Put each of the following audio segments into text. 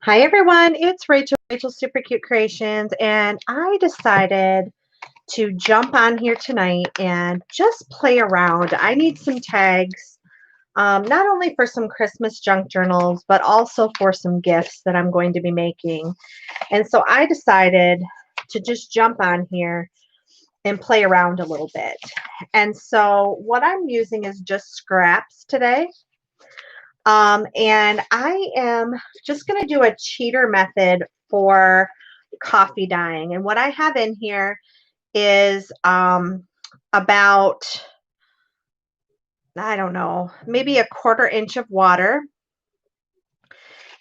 Hi everyone, it's Rachel Super Cute Creations, and I decided to jump on here tonight and just play around. I need some tags, not only for some Christmas junk journals, but also for some gifts that I'm going to be making. And so I decided to just jump on here and play around a little bit. And so what I'm using is just scraps today. And I am just going to do a cheater method for coffee dyeing. And what I have in here is about, I don't know, maybe a 1/4 inch of water.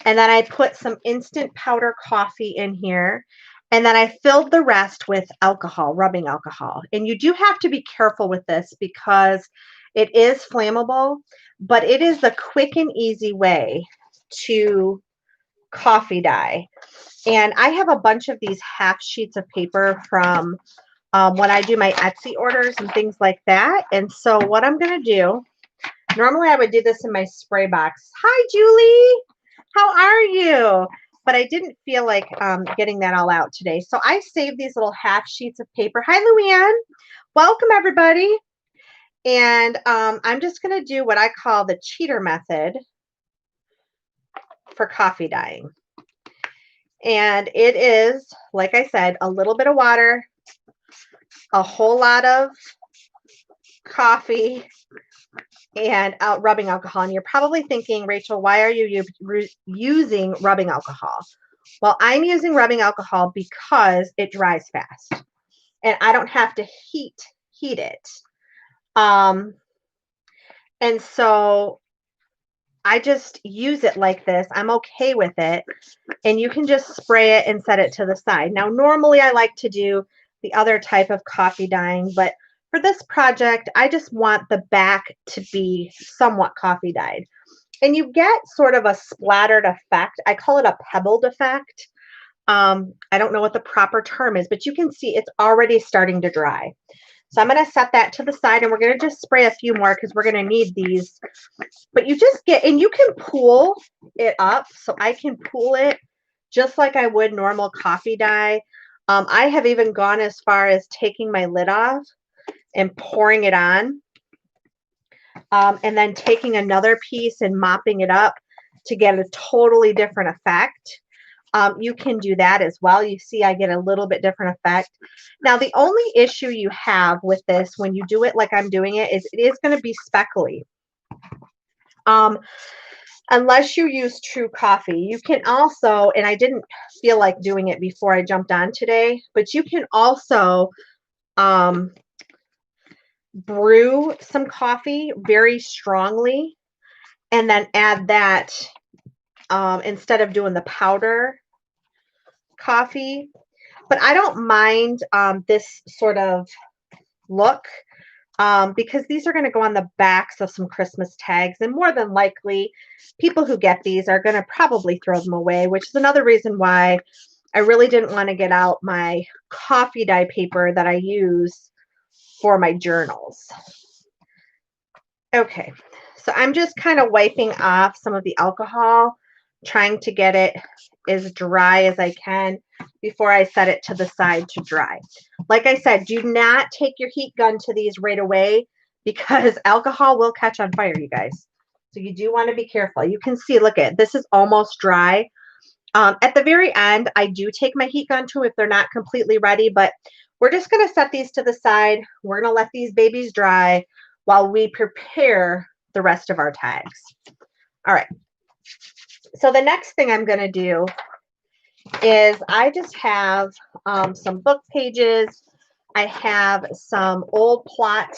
And then I put some instant powder coffee in here. And then I filled the rest with alcohol, rubbing alcohol. And you do have to be careful with this because it is flammable, but it is the quick and easy way to coffee dye. And I have a bunch of these half sheets of paper from when I do my Etsy orders and things like that. And so what I'm going to do, normally I would do this in my spray box. Hi, Julie. How are you? But I didn't feel like getting that all out today. So I saved these little half sheets of paper. Hi, Luann. Welcome, everybody. And I'm just going to do what I call the cheater method for coffee dyeing. And it is, like I said, a little bit of water, a whole lot of coffee, and rubbing alcohol. And you're probably thinking, Rachel, why are you using rubbing alcohol? Well, I'm using rubbing alcohol because it dries fast and I don't have to heat it. And so I just use it like this. I'm okay with it. And you can just spray it and set it to the side. Now, normally I like to do the other type of coffee dyeing, but for this project, I just want the back to be somewhat coffee dyed. And you get sort of a splattered effect. I call it a pebbled effect. I don't know what the proper term is, but you can see it's already starting to dry. So I'm going to set that to the side, and we're going to just spray a few more because we're going to need these. But you just get, and you can pool it up. So I can pool it just like I would normal coffee dye. I have even gone as far as taking my lid off and pouring it on. And then taking another piece and mopping it up to get a totally different effect. You can do that as well. You see I get a little bit different effect. Now, the only issue you have with this when you do it like I'm doing it is going to be speckly. Unless you use True Coffee. You can also, and I didn't feel like doing it before I jumped on today, but you can also brew some coffee very strongly and then add that instead of doing the powder coffee. But I don't mind this sort of look because these are going to go on the backs of some Christmas tags, and more than likely people who get these are going to probably throw them away, which is another reason why I really didn't want to get out my coffee dye paper that I use for my journals. Okay, so I'm just kind of wiping off some of the alcohol, trying to get it as dry as I can before I set it to the side to dry. Like I said, do not take your heat gun to these right away because alcohol will catch on fire, you guys. So you do want to be careful. You can see, look at this is almost dry. At the very end, I do take my heat gun to if they're not completely ready, but we're just going to set these to the side. We're going to let these babies dry while we prepare the rest of our tags. All right. So the next thing I'm going to do is I just have some book pages. I have some old plot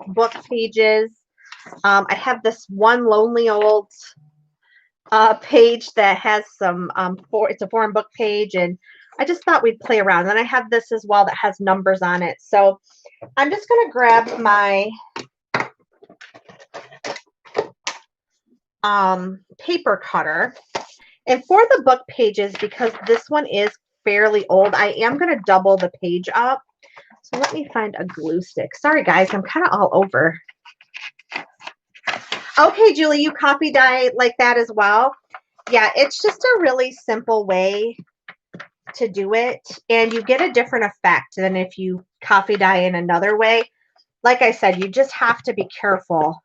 book pages. I have this one lonely old page that has some, it's a foreign book page, and I just thought we'd play around. And I have this as well that has numbers on it. So I'm just going to grab my paper cutter. And for the book pages, because this one is fairly old, I am going to double the page up. So let me find a glue stick. Sorry, guys, I'm kind of all over. Okay, Julie, you copy dye like that as well. Yeah, it's just a really simple way to do it, and you get a different effect than if you coffee dye in another way. Like I said, you just have to be careful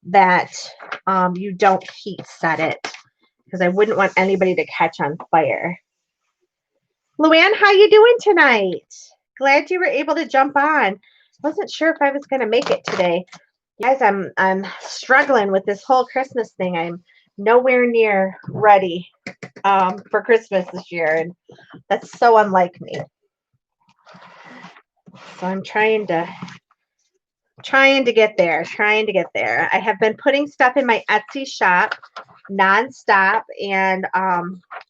that you don't heat set it, because I wouldn't want anybody to catch on fire. Luann, how you doing tonight? Glad you were able to jump on. Wasn't sure if I was going to make it today. Guys, I'm struggling with this whole Christmas thing. I'm nowhere near ready for Christmas this year, and that's so unlike me. So I'm trying to get there, I have been putting stuff in my Etsy shop nonstop, and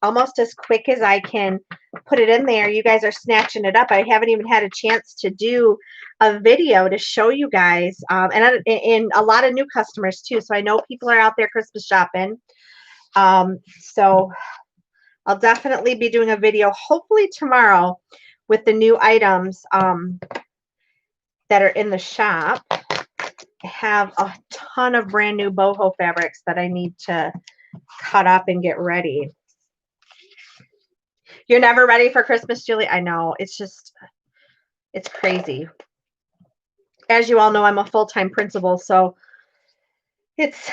almost as quick as I can put it in there, you guys are snatching it up. I haven't even had a chance to do a video to show you guys, and a lot of new customers too. So I know people are out there Christmas shopping. So I'll definitely be doing a video, hopefully tomorrow, with the new items that are in the shop. I have a ton of brand new boho fabrics that I need to cut up and get ready. You're never ready for Christmas, Julie? I know. It's crazy. As you all know, I'm a full-time principal, so it's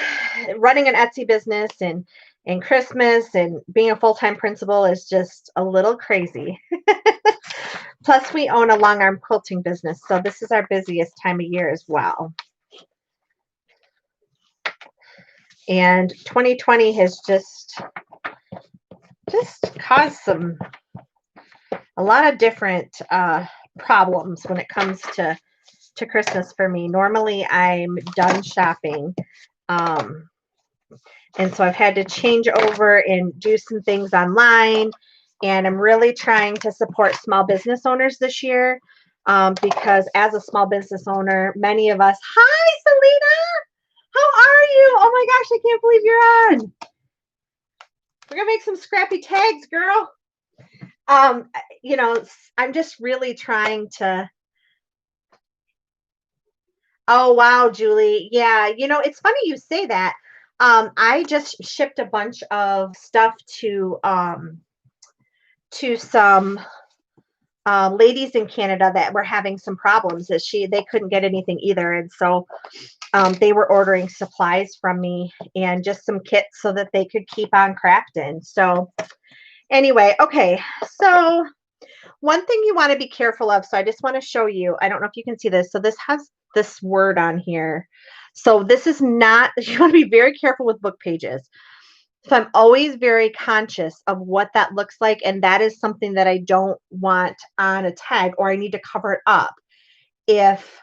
running an Etsy business and Christmas and being a full-time principal is just a little crazy. Plus, we own a long arm quilting business, so this is our busiest time of year as well. And 2020 has just caused a lot of different problems when it comes to Christmas for me. Normally, I'm done shopping. And so I've had to change over and do some things online. And I'm really trying to support small business owners this year, because as a small business owner, many of us, hi, Selena, how are you? Oh my gosh, I can't believe you're on. We're going to make some scrappy tags, girl. You know, I'm just really trying to. Oh, wow, Julie. Yeah, you know, it's funny you say that. I just shipped a bunch of stuff to some ladies in Canada that were having some problems. They couldn't get anything either, and so they were ordering supplies from me and just some kits so that they could keep on crafting. So anyway, okay, so one thing you want to be careful of. So I just want to show you. I don't know if you can see this. So this has this word on here. So this is not, you want to be very careful with book pages. So I'm always very conscious of what that looks like. And that is something that I don't want on a tag, or I need to cover it up if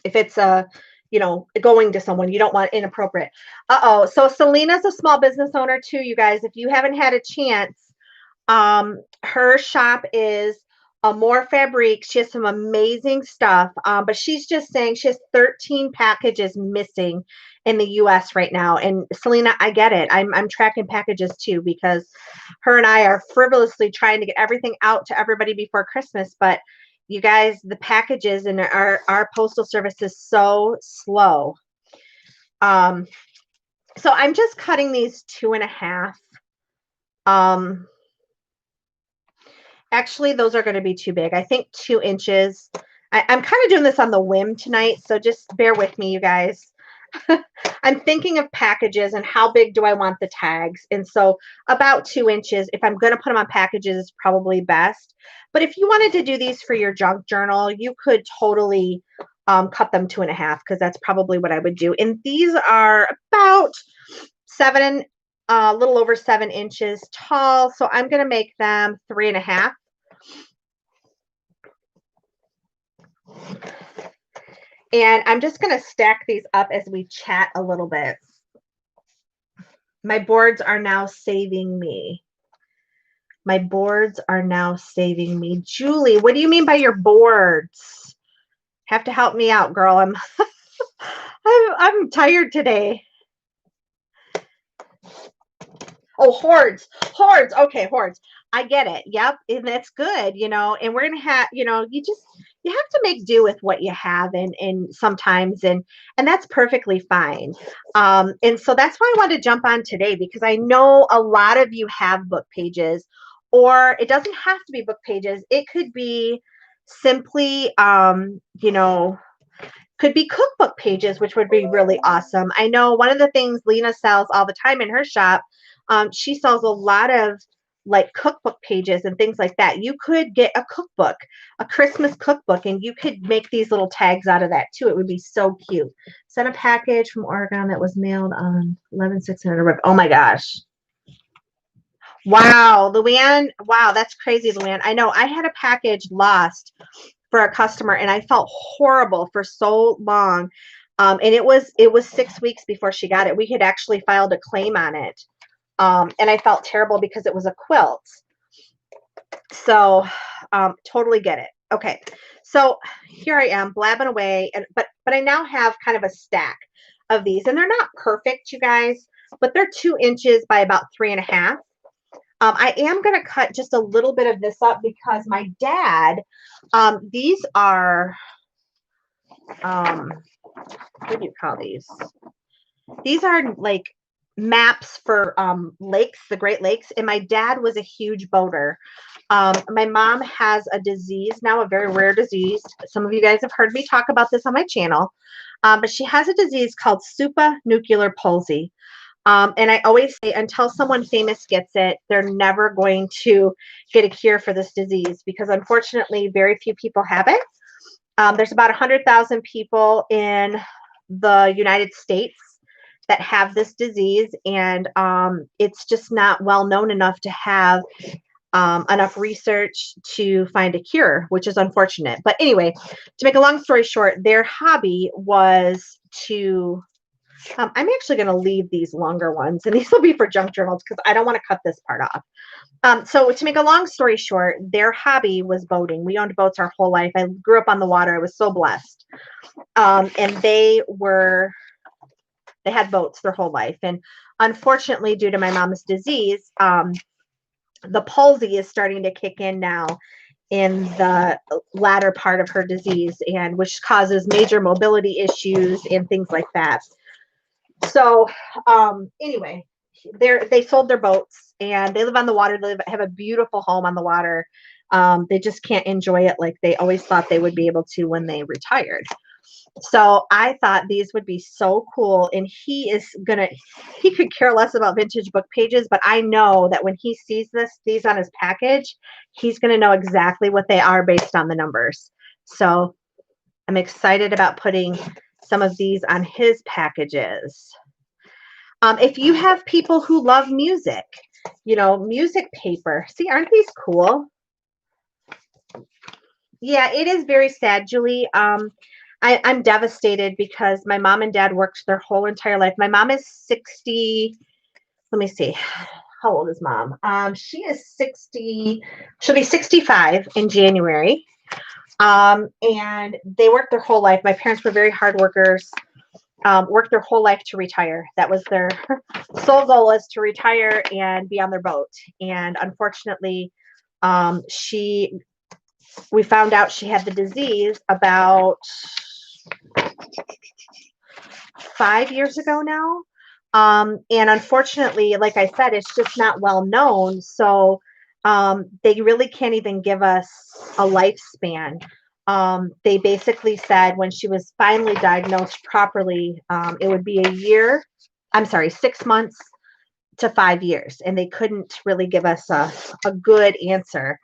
it's a, you know, going to someone. You don't want inappropriate. So Selena's a small business owner too, you guys. If you haven't had a chance, her shop is Amore Fabrique. She has some amazing stuff, but she's just saying she has 13 packages missing in the US right now. And Selena, I get it. I'm tracking packages too, because her and I are frivolously trying to get everything out to everybody before Christmas. But you guys, the packages and our postal service is so slow. So I'm just cutting these 2.5. Actually, those are going to be too big. I think 2 inches. I'm kind of doing this on the whim tonight, so just bear with me, you guys. I'm thinking of packages and how big do I want the tags. And so about 2 inches, if I'm going to put them on packages, is probably best. But if you wanted to do these for your junk journal, you could totally cut them 2.5, because that's probably what I would do. And these are about a little over 7 inches tall. So I'm going to make them 3.5. And I'm just going to stack these up as we chat a little bit. My boards are now saving me. My boards are now saving me. Julie, what do you mean by your boards? Have to help me out, girl. I'm tired today. Oh, hordes. Okay, hordes. I get it. Yep. And that's good, you know, and we're going to have, you know, you have to make do with what you have and sometimes and that's perfectly fine. And so that's why I wanted to jump on today because I know a lot of you have book pages, or it doesn't have to be book pages. It could be simply could be cookbook pages, which would be really awesome. I know one of the things Lena sells all the time in her shop, she sells a lot of like cookbook pages and things like that. You could get a cookbook, a Christmas cookbook, and you could make these little tags out of that too. It would be so cute. Sent a package from Oregon that was mailed on 11/600. Oh my gosh. Wow, Luann. Wow, that's crazy, Luann. I know I had a package lost for a customer and I felt horrible for so long. And it was 6 weeks before she got it. We had actually filed a claim on it. And I felt terrible because it was a quilt. So totally get it. Okay. So here I am blabbing away but I now have kind of a stack of these and they're not perfect, you guys, but they're 2 inches by about 3.5. I am going to cut just a little bit of this up because my dad, these are, what do you call these? These are like maps for lakes, the Great Lakes. And my dad was a huge boater. My mom has a disease now, a very rare disease. Some of you guys have heard me talk about this on my channel. But she has a disease called supranuclear palsy. And I always say until someone famous gets it, they're never going to get a cure for this disease because unfortunately, very few people have it. There's about 100,000 people in the United States that have this disease, and it's just not well known enough to have enough research to find a cure, which is unfortunate. But anyway, to make a long story short, their hobby was to I'm actually going to leave these longer ones, and these will be for junk journals because I don't want to cut this part off. So to make a long story short, their hobby was boating. We owned boats our whole life. I grew up on the water. I was so blessed. And they had boats their whole life. And unfortunately, due to my mom's disease, the palsy is starting to kick in now in the latter part of her disease, and which causes major mobility issues and things like that. So anyway, they sold their boats and they live on the water. They have a beautiful home on the water. They just can't enjoy it like they always thought they would be able to when they retired. So I thought these would be so cool. And he could care less about vintage book pages, but I know that when he sees these on his package, he's going to know exactly what they are based on the numbers. So I'm excited about putting some of these on his packages. If you have people who love music, music paper. See, aren't these cool? Yeah, it is very sad, Julie. I'm devastated because my mom and dad worked their whole entire life. My mom is 60. Let me see. How old is mom? She is 60. She'll be 65 in January. And they worked their whole life. My parents were very hard workers, worked their whole life to retire. That was their sole goal, is to retire and be on their boat. And unfortunately, we found out she had the disease about 5 years ago now. And unfortunately, like I said, it's just not well known. So they really can't even give us a lifespan. They basically said when she was finally diagnosed properly, it would be 6 months to 5 years. And they couldn't really give us a good answer.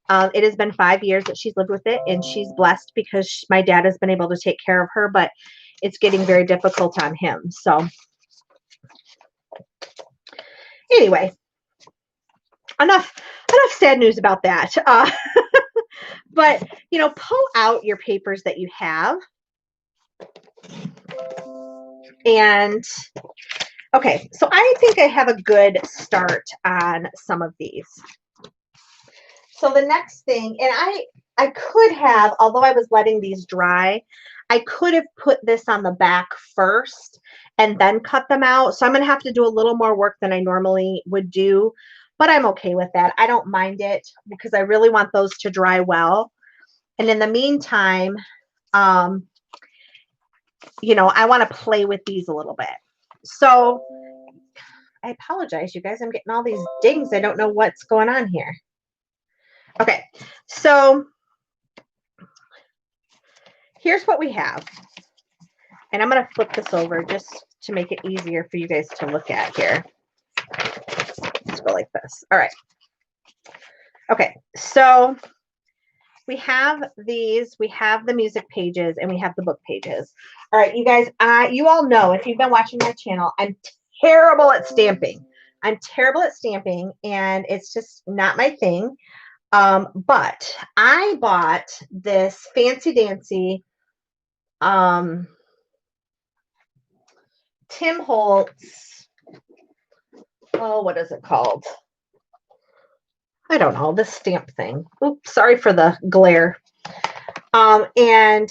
It has been 5 years that she's lived with it, and she's blessed because my dad has been able to take care of her, but it's getting very difficult on him. So anyway, enough sad news about that. But, pull out your papers that you have. And, okay, so I think I have a good start on some of these. So the next thing, and I could have, although I was letting these dry, I could have put this on the back first and then cut them out. So I'm going to have to do a little more work than I normally would do, but I'm okay with that. I don't mind it because I really want those to dry well. And in the meantime, you know, I want to play with these a little bit. So I apologize, you guys. I'm getting all these dings. I don't know what's going on here. Okay, so here's what we have. And I'm going to flip this over just to make it easier for you guys to look at here. Let's go like this. All right. Okay, so we have these, we have the music pages, and we have the book pages. All right, you guys, you all know, if you've been watching my channel, I'm terrible at stamping. I'm terrible at stamping, and it's just not my thing. But I bought this Fancy Dancy Tim Holtz, oh, what is it called? I don't know, this stamp thing. Oops, sorry for the glare. And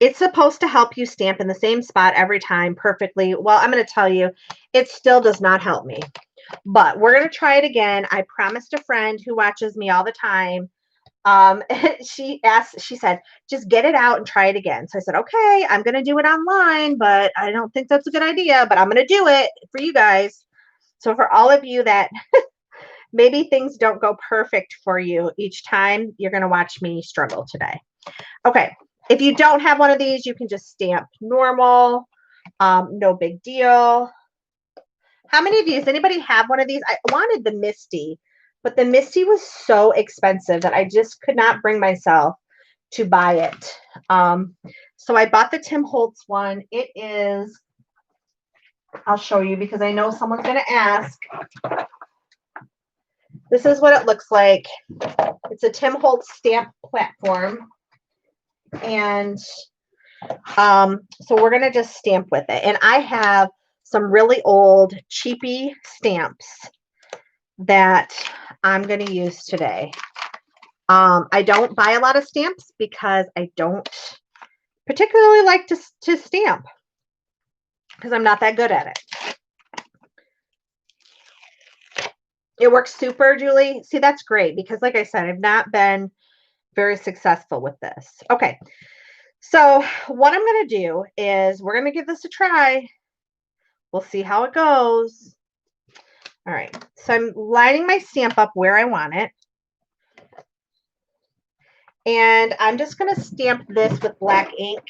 it's supposed to help you stamp in the same spot every time perfectly. Well, I'm going to tell you, it still does not help me. But we're going to try it again. I promised a friend who watches me all the time. She said, just get it out and try it again. So I said, okay, I'm going to do it online, but I don't think that's a good idea, but I'm going to do it for you guys. So for all of you that maybe things don't go perfect for you each time, you're going to watch me struggle today. Okay. If you don't have one of these, you can just stamp normal. No big deal. How many of you, does anybody have one of these? I wanted the Misty, but the Misty was so expensive that I just could not bring myself to buy it. So I bought the Tim Holtz one. It is, I'll show you because I know someone's going to ask. This is what it looks like. It's a Tim Holtz stamp platform. And so we're going to just stamp with it. And I have some really old cheapy stamps that I'm going to use today. I don't buy a lot of stamps because I don't particularly like to stamp because I'm not that good at it. It works super, Julie. See, that's great because like I said, I've not been very successful with this. Okay. So what I'm going to do is we're going to give this a try. We'll see how it goes. All right. So I'm lining my stamp up where I want it. And I'm just going to stamp this with black ink.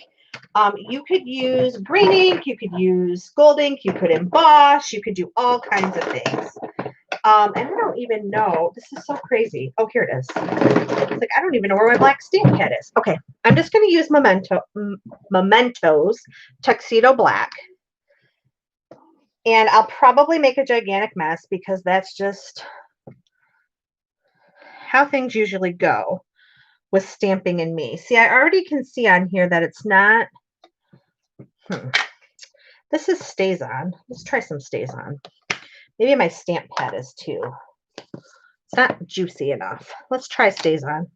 You could use green ink. You could use gold ink. You could emboss. You could do all kinds of things. And I don't even know. This is so crazy. Oh, here it is. It's like, I don't even know where my black stamp pad is. Okay. I'm just going to use Mementos Tuxedo Black. And I'll probably make a gigantic mess because that's just how things usually go with stamping in me. See, I already can see on here that it's not. This is StazOn. Let's try some StazOn. Maybe my stamp pad is too. It's not juicy enough. Let's try StazOn.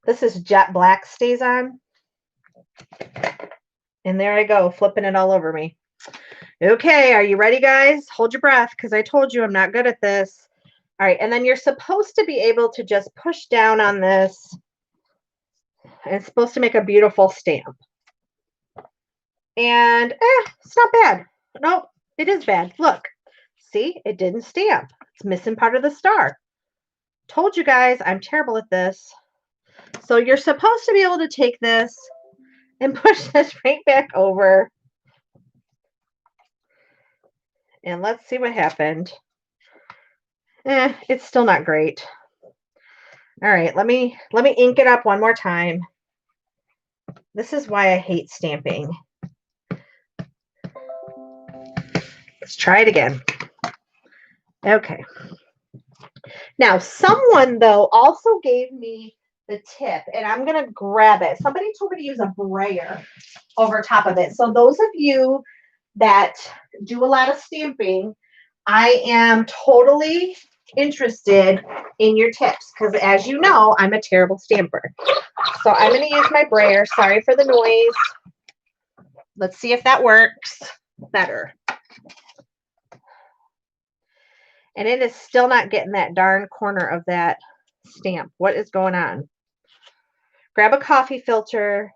This is Jet Black StazOn. And there I go, flipping it all over me. Okay, are you ready, guys? Hold your breath because I told you I'm not good at this. All right, and then you're supposed to be able to just push down on this. And it's supposed to make a beautiful stamp. And it's not bad. Nope, it is bad. Look, see, it didn't stamp. It's missing part of the star. Told you guys, I'm terrible at this. So you're supposed to be able to take this and push this right back over. And let's see what happened. It's still not great. All right, let me ink it up one more time. This is why I hate stamping. Let's try it again. Okay. Now, someone, though, also gave me the tip, and I'm going to grab it. Somebody told me to use a brayer over top of it. So those of you that do a lot of stamping, I am totally interested in your tips because, as you know, I'm a terrible stamper. So I'm going to use my brayer. Sorry for the noise. Let's see if that works better. And it is still not getting that darn corner of that stamp. What is going on? Grab a coffee filter,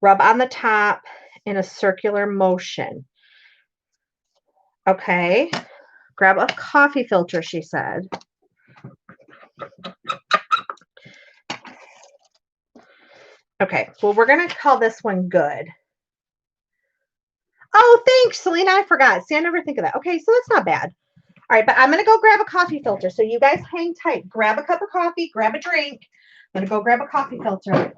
rub on the top in a circular motion. Okay. Grab a coffee filter, she said. Okay, well, we're going to call this one good. Oh, thanks, Selena. I forgot. See, I never think of that. Okay, so that's not bad. All right, but I'm going to go grab a coffee filter. So you guys hang tight. Grab a cup of coffee, grab a drink. I'm going to go grab a coffee filter.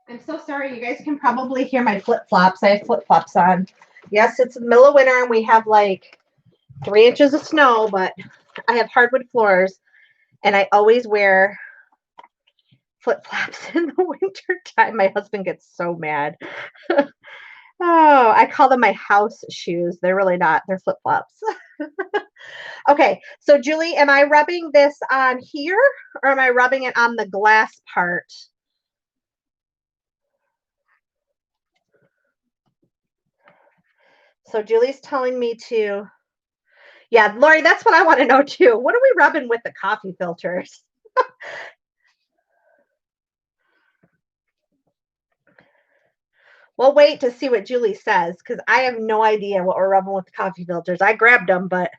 I'm so sorry. You guys can probably hear my flip-flops. I have flip-flops on. Yes, it's the middle of winter and we have like 3 inches of snow, but I have hardwood floors and I always wear flip-flops in the winter time. My husband gets so mad. Oh, I call them my house shoes. They're really not. They're flip-flops. Okay, so Julie, am I rubbing this on here or am I rubbing it on the glass part? So Julie's telling me to, yeah, Lori, that's what I want to know too. What are we rubbing with the coffee filters? We'll wait to see what Julie says because I have no idea what we're rubbing with the coffee filters. I grabbed them, but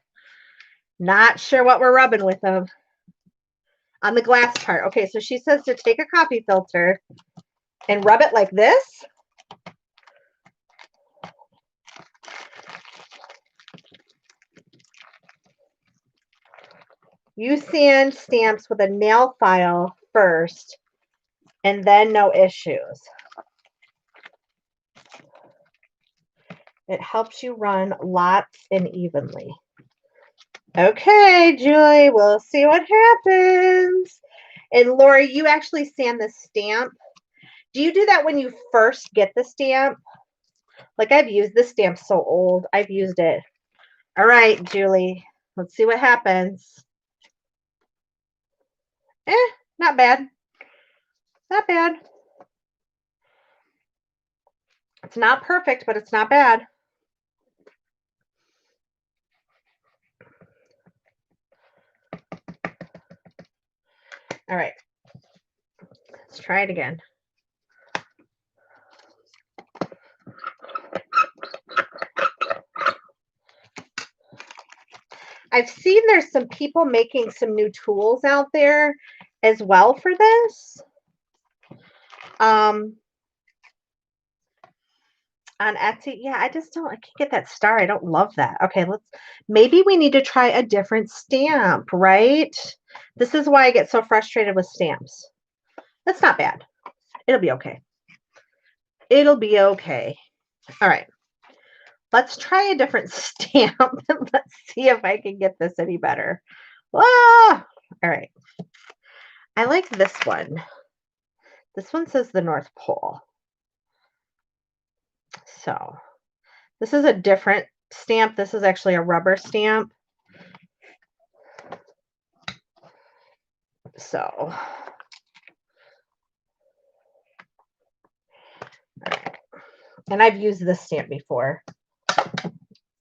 not sure what we're rubbing with them. On the glass part. Okay, so she says to take a coffee filter and rub it like this. Use sand stamps with a nail file first, and then no issues. It helps you run lots and evenly. Okay, Julie, we'll see what happens. And Lori, you actually sand the stamp. Do you do that when you first get the stamp? Like I've used this stamp so old. I've used it. All right, Julie, let's see what happens. Not bad. Not bad. It's not perfect, but it's not bad. All right. Let's try it again. I've seen there's some people making some new tools out there as well for this. On Etsy. Yeah, I can't get that star. I don't love that. Okay, maybe we need to try a different stamp, right? This is why I get so frustrated with stamps. That's not bad. It'll be okay. It'll be okay. All right. Let's try a different stamp and let's see if I can get this any better. Ah! All right. I like this one. This one says the North Pole. So this is a different stamp. This is actually a rubber stamp. So, and I've used this stamp before.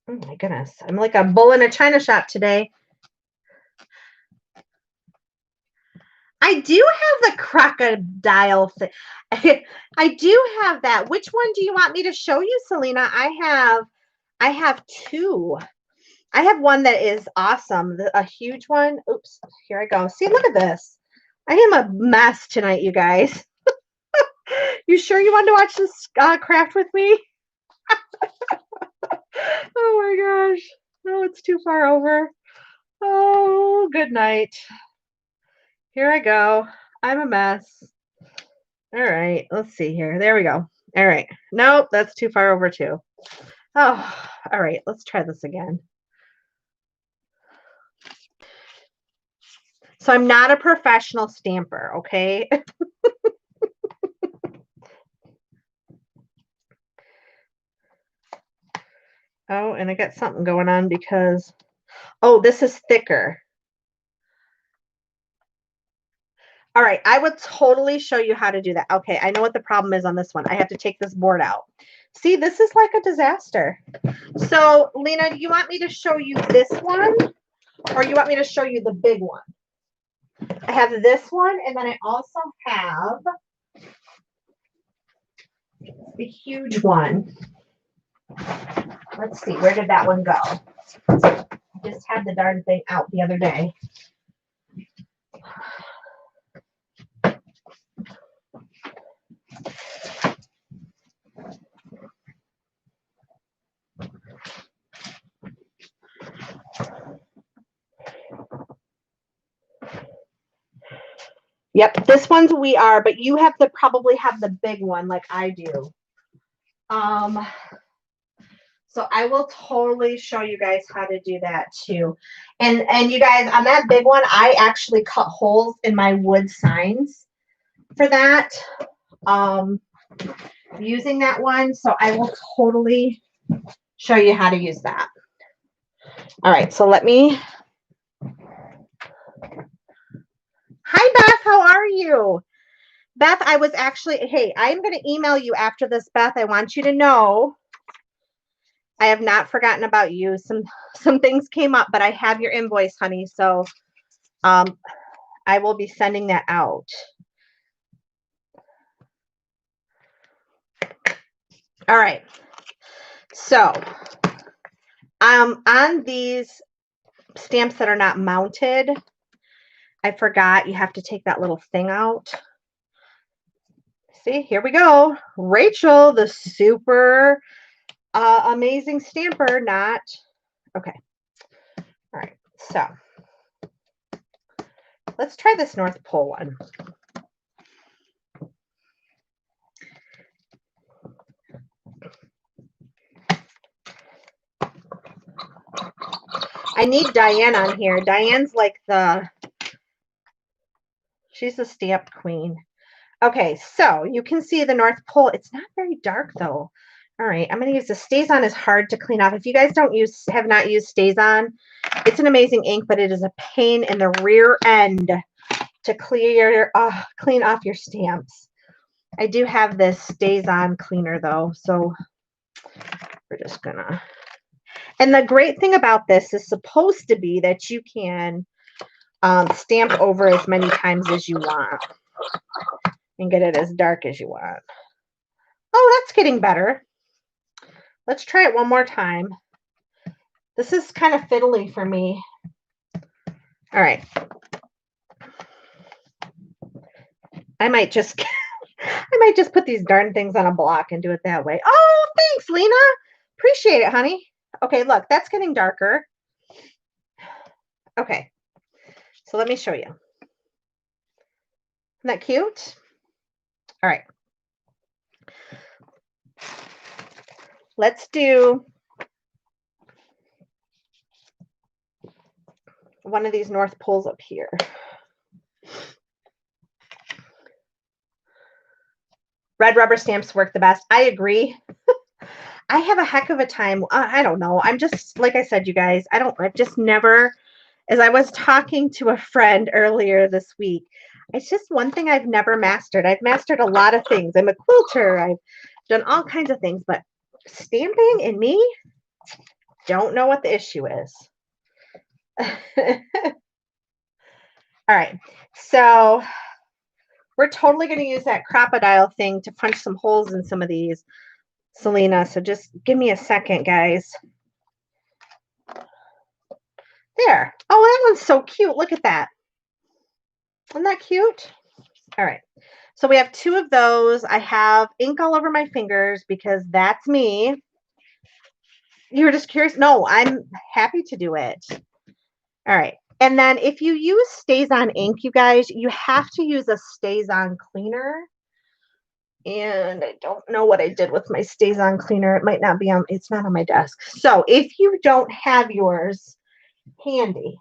Oh my goodness. I'm like a bull in a china shop today. I do have the crocodile thing. I do have that. Which one do you want me to show you, Selena? I have 2. I have one that is awesome, a huge one. Oops, here I go. See, look at this. I am a mess tonight, you guys. You sure you want to watch this craft with me? Oh my gosh. No, it's too far over. Oh, good night. Here I go. I'm a mess. All right, let's see here. There we go. All right. Nope, that's too far over too. Oh, all right. Let's try this again. So I'm not a professional stamper, okay? Oh, and I got something going on because, oh, this is thicker. All right, I would totally show you how to do that. Okay, I know what the problem is on this one. I have to take this board out. See, this is like a disaster. So, Lena, do you want me to show you this one, or you want me to show you the big one? I have this one, and then I also have the huge one. Let's see, where did that one go? I just had the darn thing out the other day. Yep, this one's We Are, but you have to probably have the big one like I do. So I will totally show you guys how to do that too. And you guys, on that big one, I actually cut holes in my wood signs for that. Using that one, so I will totally show you how to use that. All right, so let me. Hi, Beth, how are you? Beth, I was actually, hey, I'm going to email you after this, Beth. I want you to know I have not forgotten about you. Some things came up, but I have your invoice, honey. So I will be sending that out. All right. So on these stamps that are not mounted, I forgot you have to take that little thing out. See, here we go. Rachel, the super amazing stamper, not. Okay. All right. So let's try this North Pole one. I need Diane on here. Diane's like she's the stamp queen. Okay, so you can see the North Pole. It's not very dark though. All right, I'm going to use the StazOn. Is hard to clean off. If you guys have not used StazOn, it's an amazing ink, but it is a pain in the rear end to clean off your stamps. I do have this StazOn cleaner though, so we're just gonna. And the great thing about this is supposed to be that you can stamp over as many times as you want and get it as dark as you want. Oh, that's getting better. Let's try it one more time. This is kind of fiddly for me. All right. I might just put these darn things on a block and do it that way. Oh, thanks, Lena. Appreciate it, honey. Okay, look, that's getting darker. Okay. So let me show you. Isn't that cute? All right. Let's do one of these North Poles up here. Red rubber stamps work the best. I agree. I have a heck of a time. I don't know. I'm just, like I said, you guys, I've just never, as I was talking to a friend earlier this week, it's just one thing I've never mastered. I've mastered a lot of things. I'm a quilter. I've done all kinds of things, but stamping and me, don't know what the issue is. All right. So we're totally going to use that crocodile thing to punch some holes in some of these, Selena. So just give me a second, guys. There. Oh, that one's so cute. Look at that. Isn't that cute? All right. So we have two of those. I have ink all over my fingers because that's me. You were just curious? No, I'm happy to do it. All right. And then if you use StazOn ink, you guys, you have to use a StazOn cleaner. And I don't know what I did with my StazOn cleaner. It might not be on, it's not on my desk. So if you don't have yours handy,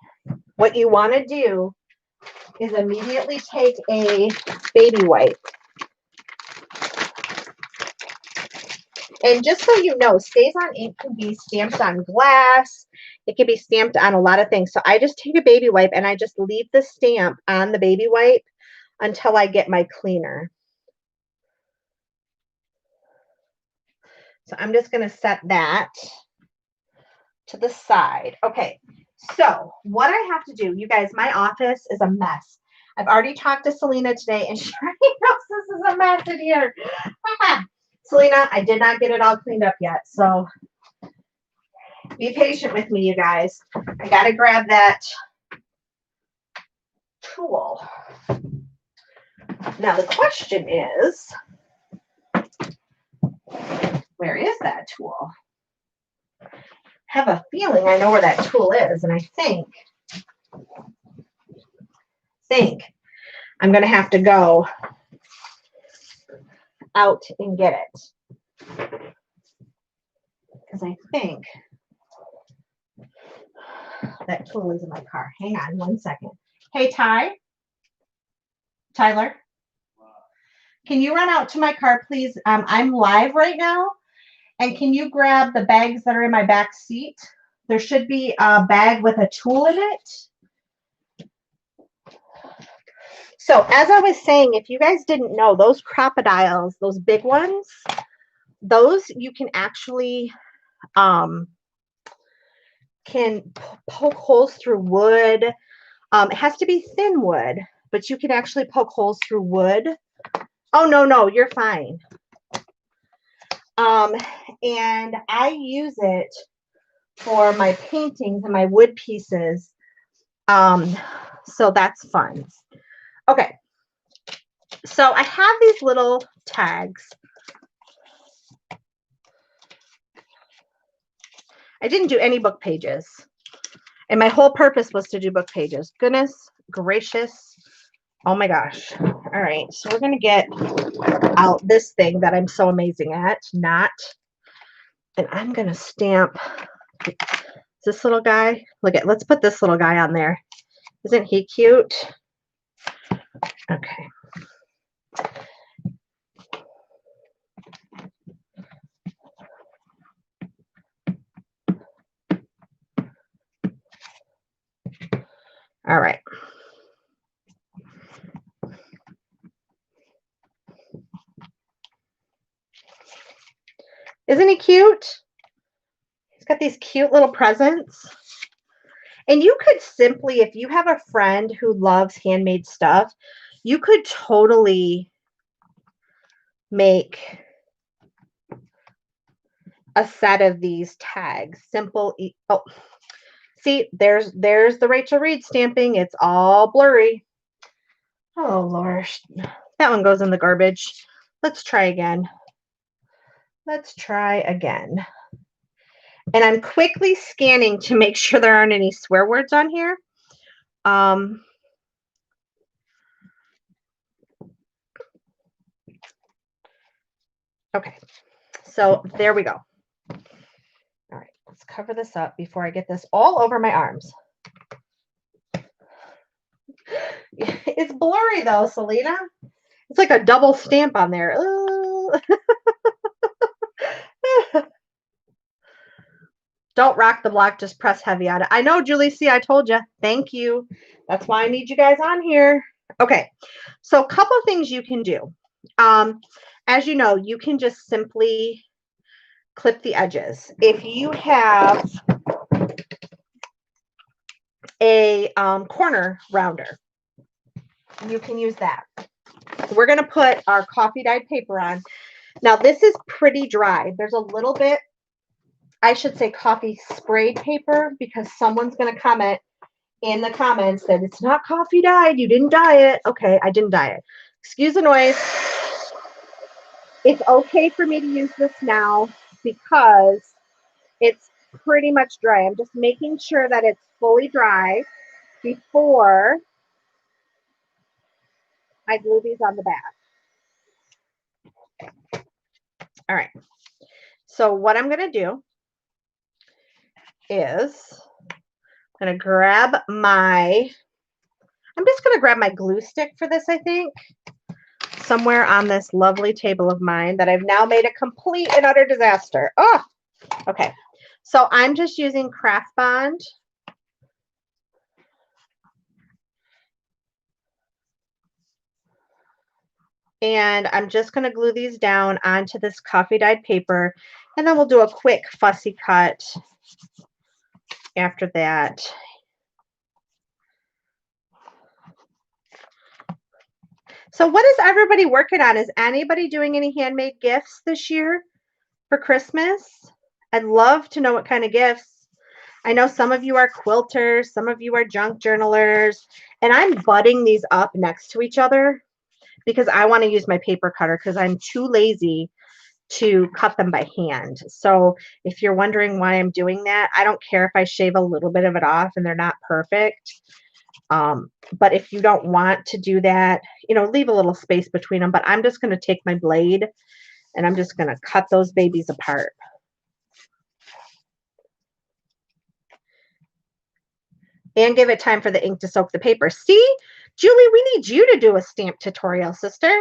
what you want to do is immediately take a baby wipe. And just so you know, StazOn ink can be stamped on glass. It can be stamped on a lot of things. So I just take a baby wipe and I just leave the stamp on the baby wipe until I get my cleaner. So I'm just going to set that to the side. Okay, so what I have to do, you guys, my office is a mess. I've already talked to Selena today, and she already knows this is a mess in here. Selena, I did not get it all cleaned up yet, so be patient with me, you guys. I got to grab that tool. Now the question is, where is that tool? I have a feeling I know where that tool is, and I think I'm going to have to go out and get it. Because I think that tool is in my car. Hang on one second. Hey, Tyler, can you run out to my car, please? I'm live right now. And can you grab the bags that are in my back seat? There should be a bag with a tool in it. So as I was saying, if you guys didn't know, those crocodiles, those big ones, those you can actually can poke holes through wood. It has to be thin wood, but you can actually poke holes through wood. Oh, no, you're fine. And I use it for my paintings and my wood pieces. So that's fun. Okay. So I have these little tags. I didn't do any book pages. And my whole purpose was to do book pages. Goodness gracious. Oh my gosh. All right. So we're going to get out this thing that I'm so amazing at. And I'm going to stamp this little guy. Let's put this little guy on there. Isn't he cute? Okay. All right. Isn't he cute? He's got these cute little presents. And you could simply, if you have a friend who loves handmade stuff, you could totally make a set of these tags. Simple. Oh, see, there's the Rachel Reed stamping. It's all blurry. Oh, Lord. That one goes in the garbage. Let's try again. And I'm quickly scanning to make sure there aren't any swear words on here. Okay, so there we go. All right, let's cover this up before I get this all over my arms. It's blurry though, Selena. It's like a double stamp on there. Don't rock the block, just press heavy on it. I know, Julie C, I told you. Thank you. That's why I need you guys on here. Okay, so a couple of things you can do. As you know, you can just simply clip the edges. If you have a corner rounder, you can use that. We're going to put our coffee dyed paper on. Now, this is pretty dry. There's a little bit, I should say coffee sprayed paper, because someone's going to comment in the comments that it's not coffee dyed. You didn't dye it. Okay, I didn't dye it. Excuse the noise. It's okay for me to use this now because it's pretty much dry. I'm just making sure that it's fully dry before I glue these on the back. All right. So what I'm going to do is I'm going to grab my glue stick for this, I think. Somewhere on this lovely table of mine that I've now made a complete and utter disaster. Oh, okay. So I'm just using Craft Bond. And I'm just going to glue these down onto this coffee dyed paper, and then we'll do a quick fussy cut after that. So what is everybody working on? Is anybody doing any handmade gifts this year for Christmas? I'd love to know what kind of gifts. I know some of you are quilters, some of you are junk journalers, and I'm butting these up next to each other because I want to use my paper cutter because I'm too lazy to cut them by hand. So if you're wondering why I'm doing that, I don't care if I shave a little bit of it off and they're not perfect. But if you don't want to do that, you know, leave a little space between them. But I'm just going to take my blade and I'm just going to cut those babies apart. And give it time for the ink to soak the paper. See, Julie, we need you to do a stamp tutorial, sister.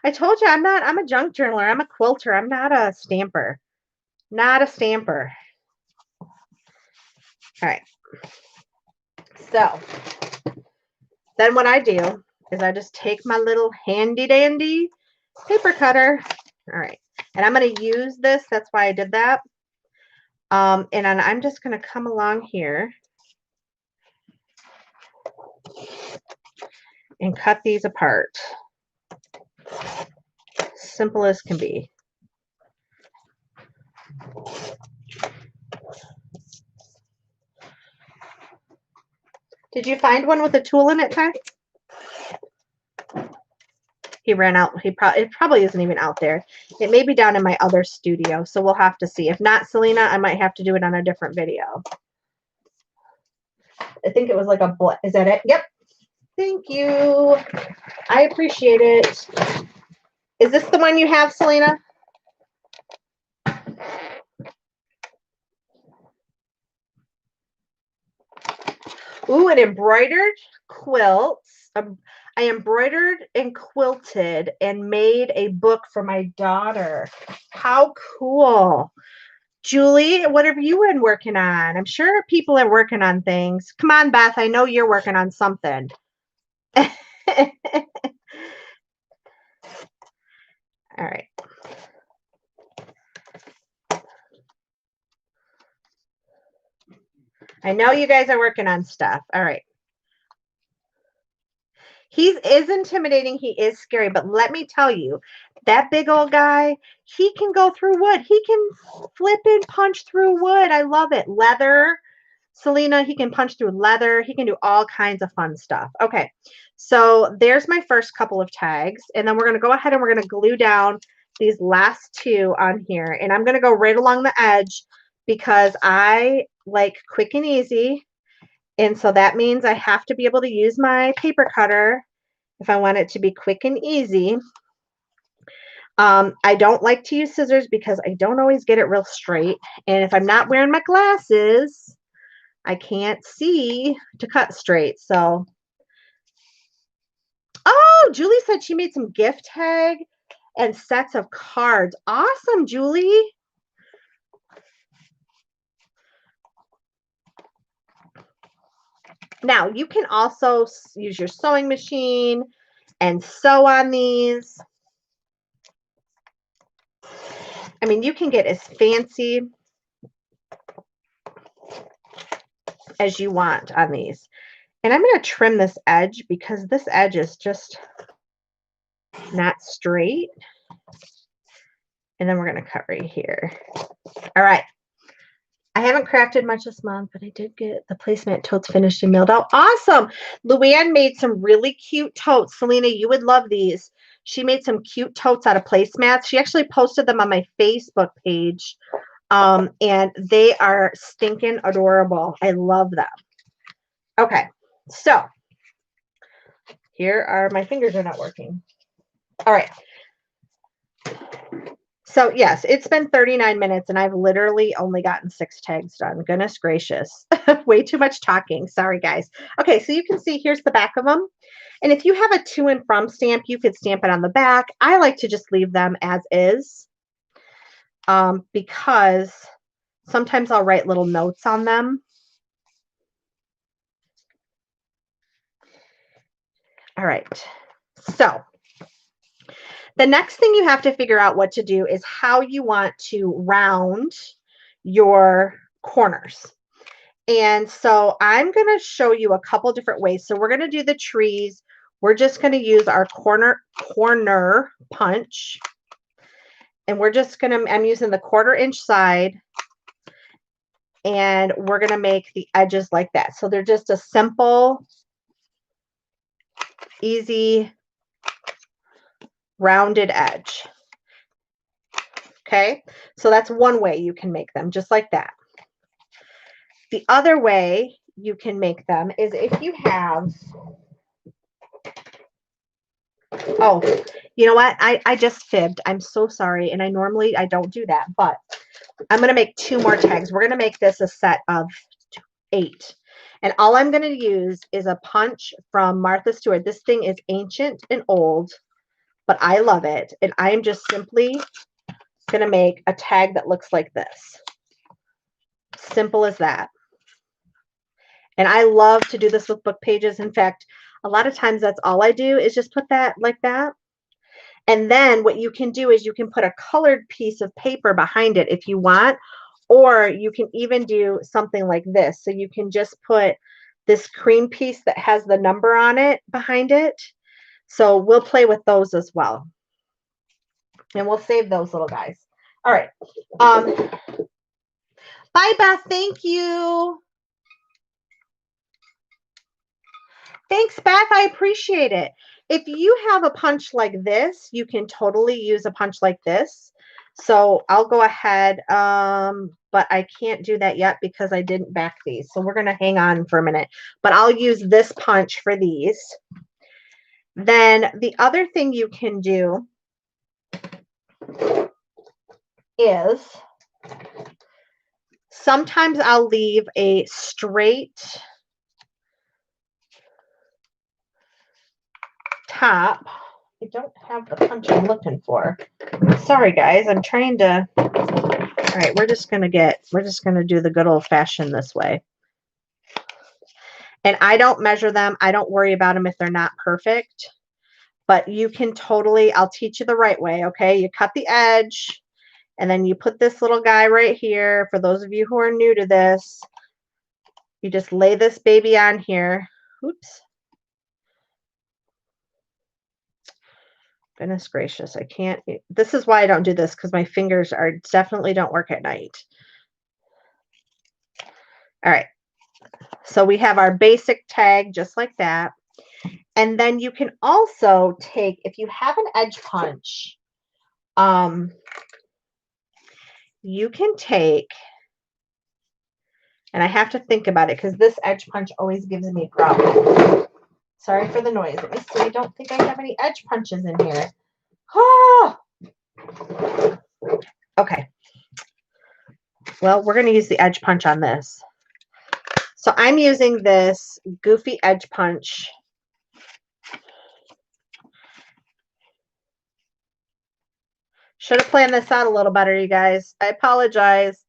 I told you I'm a junk journaler. I'm a quilter. I'm not a stamper. Not a stamper. All right. So then what I do is I just take my little handy dandy paper cutter. All right. And I'm going to use this. That's why I did that. And then I'm just going to come along here and cut these apart. Simple as can be. Did you find one with a tool in it, Ty? He ran out. It probably isn't even out there. It may be down in my other studio, so we'll have to see. If not, Selena, I might have to do it on a different video. I think it was like a, is that it? Yep. Thank you. I appreciate it. Is this the one you have, Selena? Ooh, an embroidered quilts. I embroidered and quilted and made a book for my daughter. How cool. Julie, what have you been working on? I'm sure people are working on things. Come on, Beth. I know you're working on something. All right. I know you guys are working on stuff. All right. He is intimidating. He is scary. But let me tell you, that big old guy, he can go through wood. He can flip and punch through wood. I love it. Leather. Selena, he can punch through leather. He can do all kinds of fun stuff. Okay. So there's my first couple of tags. And then we're going to go ahead and we're going to glue down these last two on here. And I'm going to go right along the edge because I like quick and easy. And so that means I have to be able to use my paper cutter if I want it to be quick and easy. I don't like to use scissors because I don't always get it real straight. And if I'm not wearing my glasses, I can't see to cut straight. So, oh, Julie said she made some gift tag and sets of cards. Awesome, Julie. Now, you can also use your sewing machine and sew on these. I mean, you can get as fancy as you want on these. And I'm going to trim this edge because this edge is just not straight. And then we're going to cut right here. All right. I haven't crafted much this month, but I did get the placemat totes finished and mailed out. Awesome. Luann made some really cute totes. Selena, you would love these. She made some cute totes out of placemats. She actually posted them on my Facebook page. And they are stinking adorable. I love them. Okay. So here are, my fingers are not working. All right. So yes, it's been 39 minutes and I've literally only gotten 6 tags done. Goodness gracious. Way too much talking. Sorry, guys. Okay, so you can see here's the back of them. And if you have a to and from stamp, you could stamp it on the back. I like to just leave them as is because sometimes I'll write little notes on them. All right. So The next thing you have to figure out what to do is how you want to round your corners. And so I'm going to show you a couple different ways. So we're going to do the trees. We're just going to use our corner punch. And we're just going to, I'm using the 1/4 inch side. And we're going to make the edges like that. So they're just a simple, easy, rounded edge. Okay, so that's one way you can make them, just like that. The other way you can make them is if you have, oh, you know what? I just fibbed. I'm so sorry. And I don't do that, but I'm going to make 2 more tags. We're going to make this a set of 8. And all I'm going to use is a punch from Martha Stewart. This thing is ancient and old, but I love it. And I'm just simply going to make a tag that looks like this. Simple as that. And I love to do this with book pages. In fact, a lot of times that's all I do is just put that like that. And then what you can do is you can put a colored piece of paper behind it if you want, or you can even do something like this. So you can just put this cream piece that has the number on it behind it. So we'll play with those as well. And we'll save those little guys. All right. Bye, Beth. Thank you. Thanks, Beth. I appreciate it. If you have a punch like this, you can totally use a punch like this. So I'll go ahead, but I can't do that yet because I didn't back these. So we're going to hang on for a minute. But I'll use this punch for these. Then the other thing you can do is sometimes I'll leave a straight top. I don't have the punch I'm looking for. Sorry, guys. I'm trying to. All right, we're just gonna do the good old fashioned this way. And I don't measure them. I don't worry about them if they're not perfect. But you can totally. I'll teach you the right way. Okay, you cut the edge, and then you put this little guy right here. For those of you who are new to this, you just lay this baby on here. Oops. Goodness gracious, I can't. This is why I don't do this, because my fingers definitely don't work at night. All right. So we have our basic tag just like that. And then you can also take, if you have an edge punch, you can take, and I have to think about it because this edge punch always gives me problems. Sorry for the noise. Let me see. I don't think I have any edge punches in here. Oh! Okay. Well, we're going to use the edge punch on this. So I'm using this Goofy Edge Punch. Should have planned this out a little better, you guys. I apologize.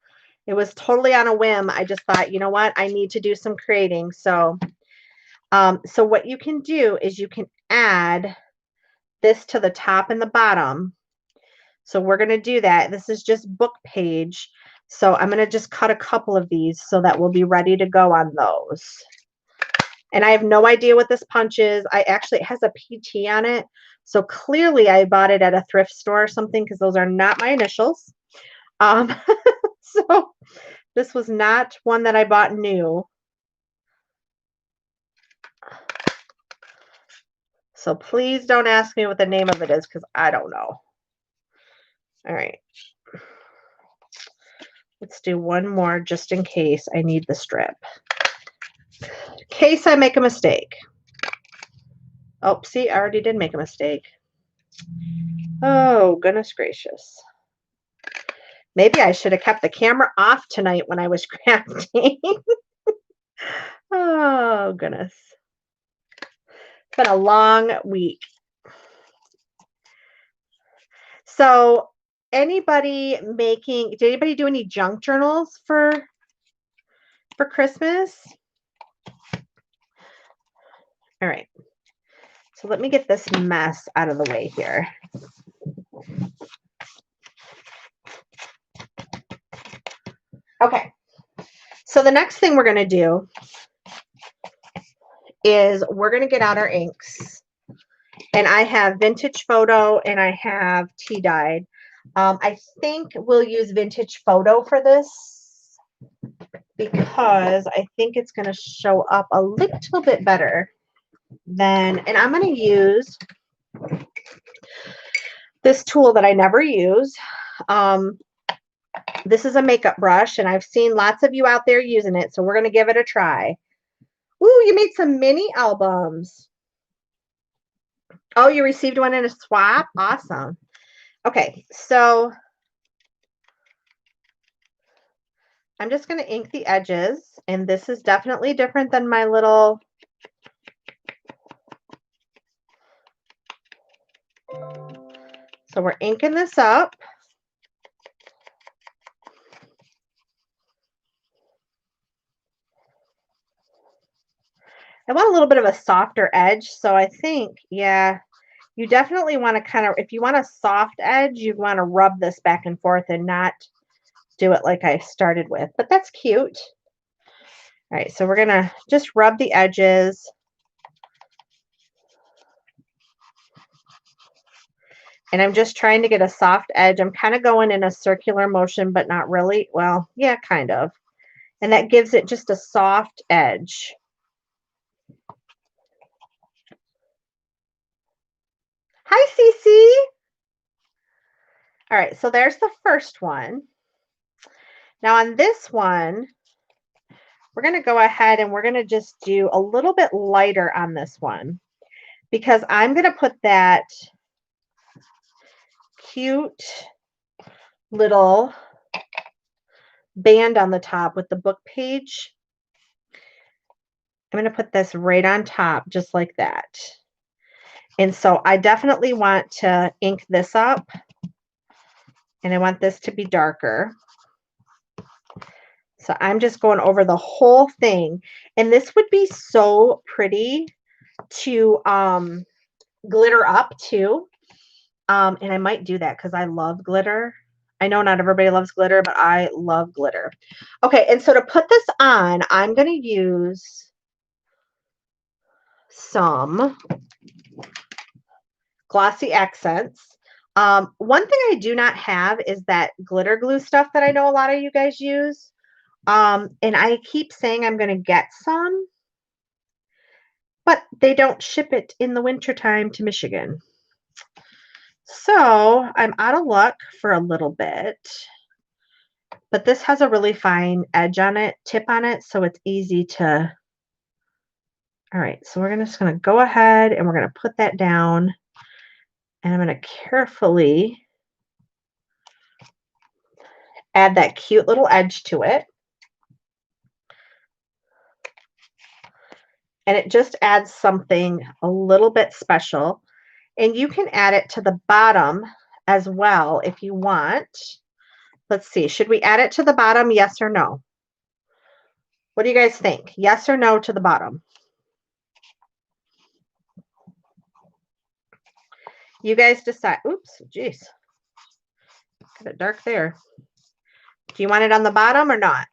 It was totally on a whim. I just thought, you know what? I need to do some creating. So what you can do is you can add this to the top and the bottom. So we're going to do that. This is just book page. So I'm going to just cut a couple of these so that we'll be ready to go on those. And I have no idea what this punch is. It has a PT on it. So clearly I bought it at a thrift store or something, because those are not my initials. So this was not one that I bought new. So please don't ask me what the name of it is, because I don't know. All right. Let's do one more just in case I need the strip. In case I make a mistake. Oh, see, I already did make a mistake. Oh, goodness gracious. Maybe I should have kept the camera off tonight when I was crafting. Oh, goodness. It's been a long week. So, did anybody do any junk journals for Christmas? All right. So let me get this mess out of the way here. So the next thing we're going to do is we're going to get out our inks. And I have Vintage Photo and I have tea dyed. I think we'll use Vintage Photo for this because I think it's going to show up a little bit better than, and I'm going to use this tool that I never use. This is a makeup brush and I've seen lots of you out there using it. So we're going to give it a try. Ooh, you made some mini albums. Oh, you received one in a swap? Awesome. Okay, so I'm just going to ink the edges, and this is definitely different than my little so we're inking this up. I want a little bit of a softer edge, so I think, yeah, you definitely want to kind of, if you want a soft edge, you want to rub this back and forth and not do it like I started with, but that's cute. All right, so we're going to just rub the edges. And I'm just trying to get a soft edge. I'm kind of going in a circular motion, but not really. Well, yeah, kind of. And that gives it just a soft edge. Hi, Cece. All right, so there's the first one. Now on this one, we're going to go ahead and we're going to just do a little bit lighter on this one because I'm going to put that cute little band on the top with the book page. I'm going to put this right on top just like that. And so I definitely want to ink this up and I want this to be darker. So I'm just going over the whole thing. And this would be so pretty to glitter up too. And I might do that because I love glitter. I know not everybody loves glitter, but I love glitter. Okay, and so to put this on, I'm going to use some glossy accents. One thing I do not have is that glitter glue stuff that I know a lot of you guys use. And I keep saying I'm going to get some, but they don't ship it in the wintertime to Michigan. So I'm out of luck for a little bit, but this has a really fine edge on it, tip on it, so it's easy to, all right, so we're just going to go ahead and we're going to put that down, and I'm going to carefully add that cute little edge to it. And it just adds something a little bit special. And you can add it to the bottom as well if you want. Let's see, should we add it to the bottom, yes or no? What do you guys think? Yes or no to the bottom? You guys decide. Oops, geez. Got it dark there. Do you want it on the bottom or not?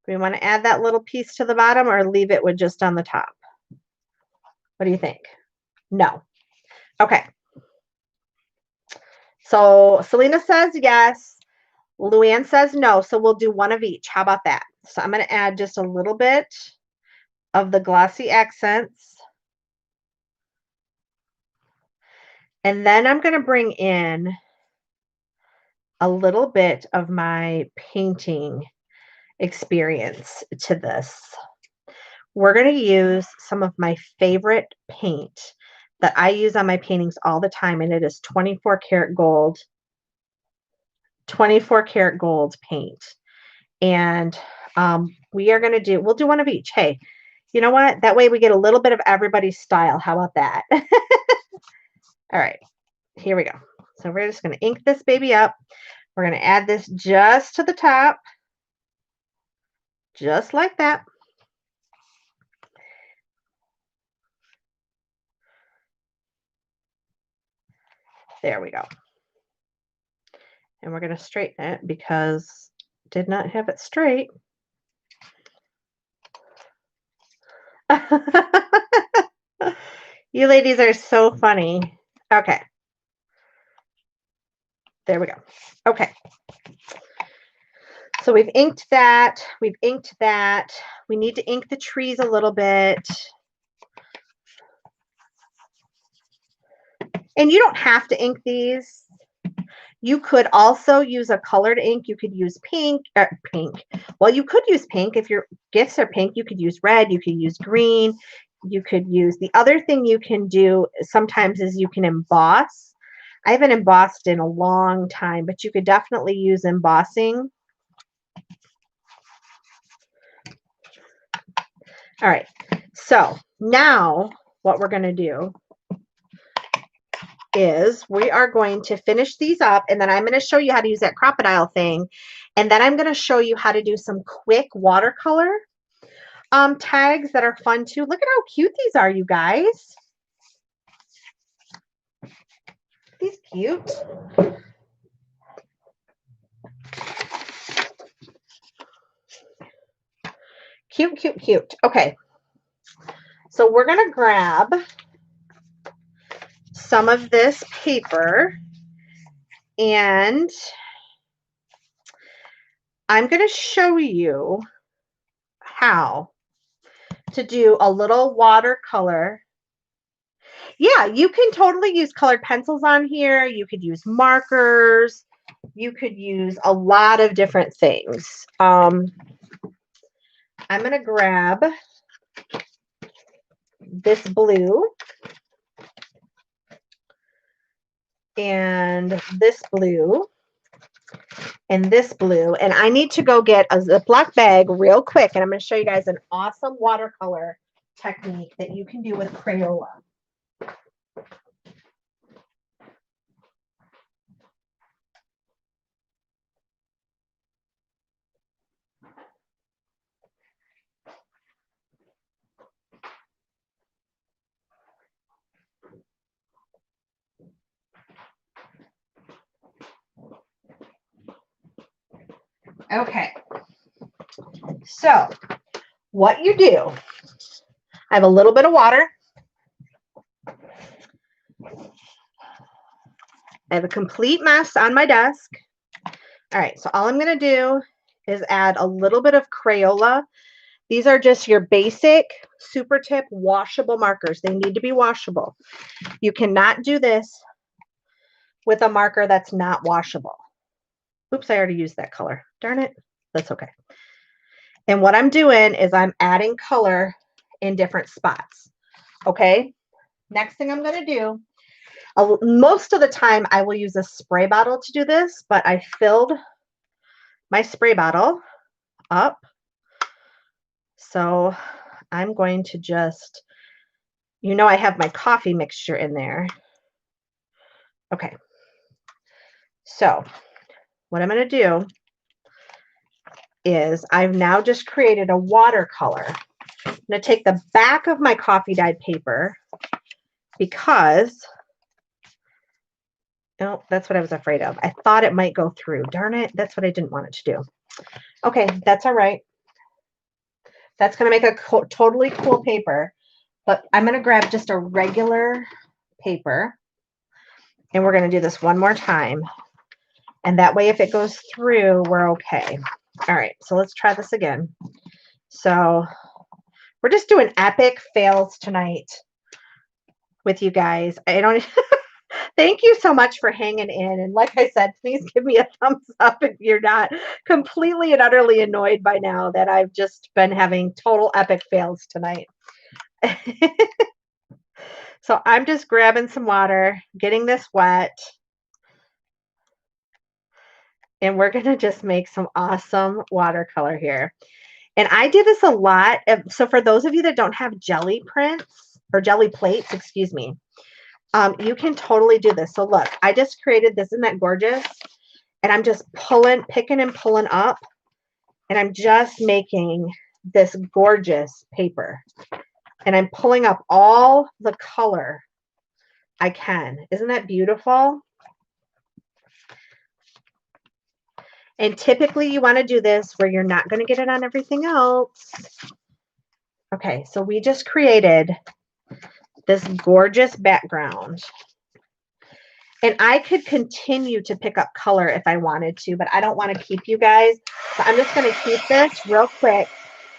Do we want to add that little piece to the bottom or leave it with just on the top? What do you think? No. Okay. So Selena says yes. Luann says no. So we'll do one of each. How about that? So I'm going to add just a little bit of the glossy accents. And then I'm going to bring in a little bit of my painting experience to this. We're going to use some of my favorite paint that I use on my paintings all the time, and it is 24 karat gold. 24 karat gold paint. And we are going to do, we'll do one of each. Hey, you know what? That way we get a little bit of everybody's style. How about that? All right, here we go. So we're just going to ink this baby up. We're going to add this just to the top, just like that. There we go. And we're going to straighten it because did not have it straight. You ladies are so funny. Okay. There we go. Okay. So we've inked that. We've inked that. We need to ink the trees a little bit. And you don't have to ink these. You could also use a colored ink. You could use pink. Well, you could use pink. If your gifts are pink, you could use red. You could use green. You could use, the other thing you can do sometimes is you can emboss. I haven't embossed in a long time, but you could definitely use embossing. All right, so now what we're going to do is we are going to finish these up, and then I'm going to show you how to use that crocodile thing, and then I'm going to show you how to do some quick watercolor tags that are fun too. Look at how cute these are, you guys. These cute. Cute, cute, cute. Okay. So we're going to grab some of this paper, and I'm going to show you how to do a little watercolor. Yeah, you can totally use colored pencils on here. You could use markers. You could use a lot of different things. I'm going to grab this blue and this blue and this blue, and I need to go get a Ziploc bag real quick, and I'm going to show you guys an awesome watercolor technique that you can do with Crayola. Okay, so what you do, I have a little bit of water. I have a complete mess on my desk. All right, so all I'm going to do is add a little bit of Crayola. These are just your basic super tip washable markers. They need to be washable. You cannot do this with a marker that's not washable. Oops, I already used that color. Darn it. That's okay. And what I'm doing is I'm adding color in different spots. Okay. Next thing I'm going to do, most of the time I will use a spray bottle to do this, but I filled my spray bottle up. So I'm going to just, I have my coffee mixture in there. Okay. So what I'm going to do is I've now just created a watercolor. I'm going to take the back of my coffee dyed paper because, oh, that's what I was afraid of. I thought it might go through. Darn it. That's what I didn't want it to do. Okay, that's all right. That's going to make a totally cool paper, but I'm going to grab just a regular paper, and we're going to do this one more time. And that way, if it goes through, we're okay. All right, so let's try this again. So we're just doing epic fails tonight with you guys. I don't thank you so much for hanging in. And like I said, please give me a thumbs up if you're not completely and utterly annoyed by now that I've just been having total epic fails tonight. So I'm just grabbing some water, getting this wet, and we're going to just make some awesome watercolor here. And I do this a lot. So for those of you that don't have jelly prints or jelly plates, excuse me, you can totally do this. So look, I just created this. Isn't that gorgeous? And I'm just picking and pulling up, and I'm just making this gorgeous paper. And I'm pulling up all the color I can. Isn't that beautiful? And typically you want to do this where you're not going to get it on everything else. Okay, so we just created this gorgeous background. And I could continue to pick up color if I wanted to, but I don't want to keep you guys. So I'm just going to keep this real quick,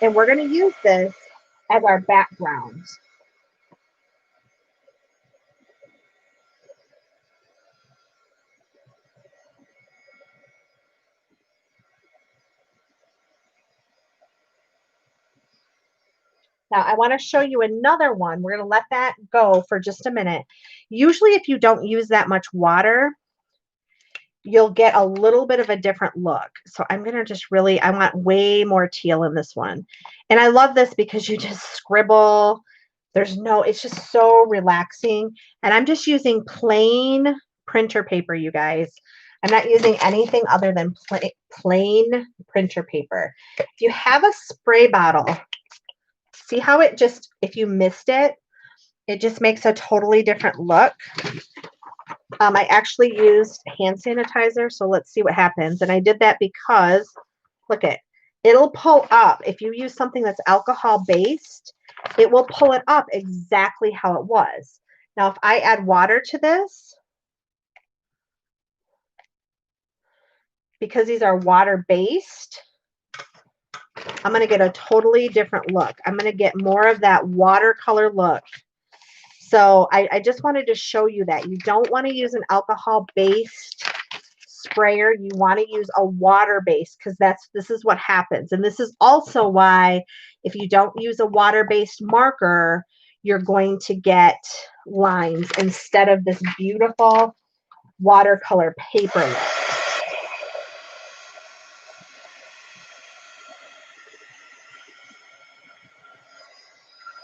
and we're going to use this as our background. Now I want to show you another one. We're going to let that go for just a minute. Usually if you don't use that much water, you'll get a little bit of a different look. So I'm going to just really, I want way more teal in this one. And I love this because you just scribble. There's no, it's just so relaxing. And I'm just using plain printer paper, you guys. I'm not using anything other than plain printer paper. If you have a spray bottle, see how it just, if you missed it, it just makes a totally different look. I actually used hand sanitizer, so let's see what happens. And I did that because, look it, it'll pull up. If you use something that's alcohol based, it will pull it up exactly how it was. Now, if I add water to this, because these are water based, I'm going to get a totally different look. I'm going to get more of that watercolor look. So I just wanted to show you that. You don't want to use an alcohol-based sprayer. You want to use a water-based because this is what happens. And this is also why if you don't use a water-based marker, you're going to get lines instead of this beautiful watercolor paper look.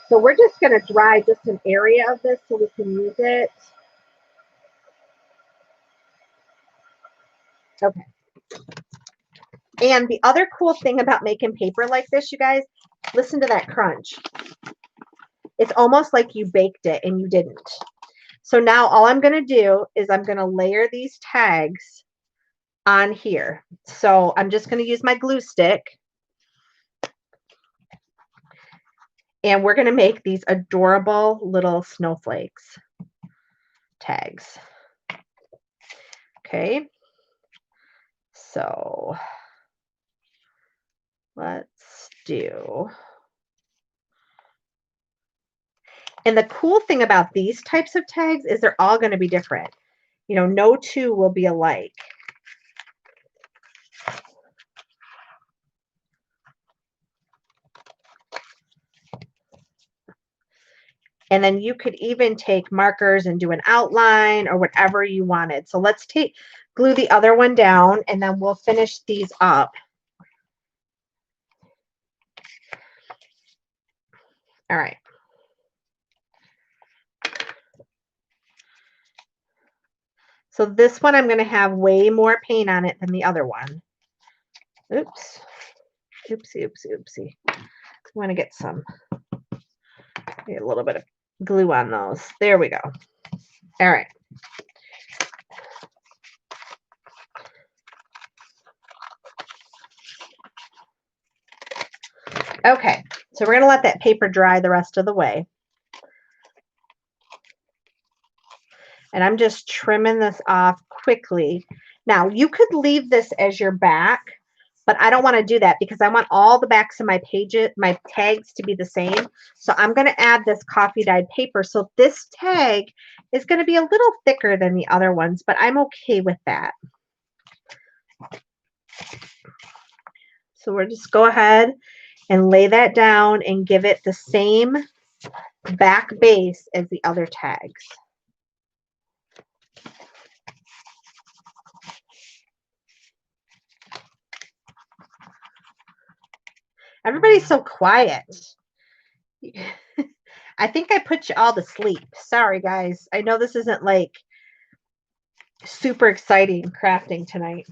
So we're just going to dry just an area of this so we can use it. Okay. And the other cool thing about making paper like this, you guys, listen to that crunch. It's almost like you baked it and you didn't. So now all I'm going to do is I'm going to layer these tags on here. So I'm just going to use my glue stick. And we're going to make these adorable little snowflakes tags. Okay. So let's do. And the cool thing about these types of tags is they're all going to be different. You know, no two will be alike. And then you could even take markers and do an outline or whatever you wanted. So let's glue the other one down and then we'll finish these up. All right. So this one I'm going to have way more paint on it than the other one. Oops. Oopsie, oopsie, oopsie. I'm going to get a little bit of glue on those. There we go. All right. Okay, so we're going to let that paper dry the rest of the way. And I'm just trimming this off quickly. Now, you could leave this as your back, but I don't want to do that because I want all the backs of my pages, my tags to be the same. So I'm going to add this coffee dyed paper. So this tag is going to be a little thicker than the other ones, but I'm okay with that. So we'll just go ahead and lay that down and give it the same back base as the other tags. Everybody's so quiet. I think I put you all to sleep. Sorry, guys. I know this isn't like super exciting crafting tonight.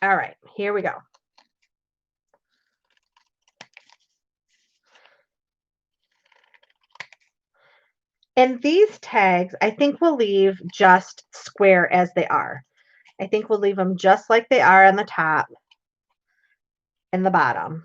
All right, here we go. And these tags, I think we'll leave just square as they are. I think we'll leave them just like they are on the top and the bottom.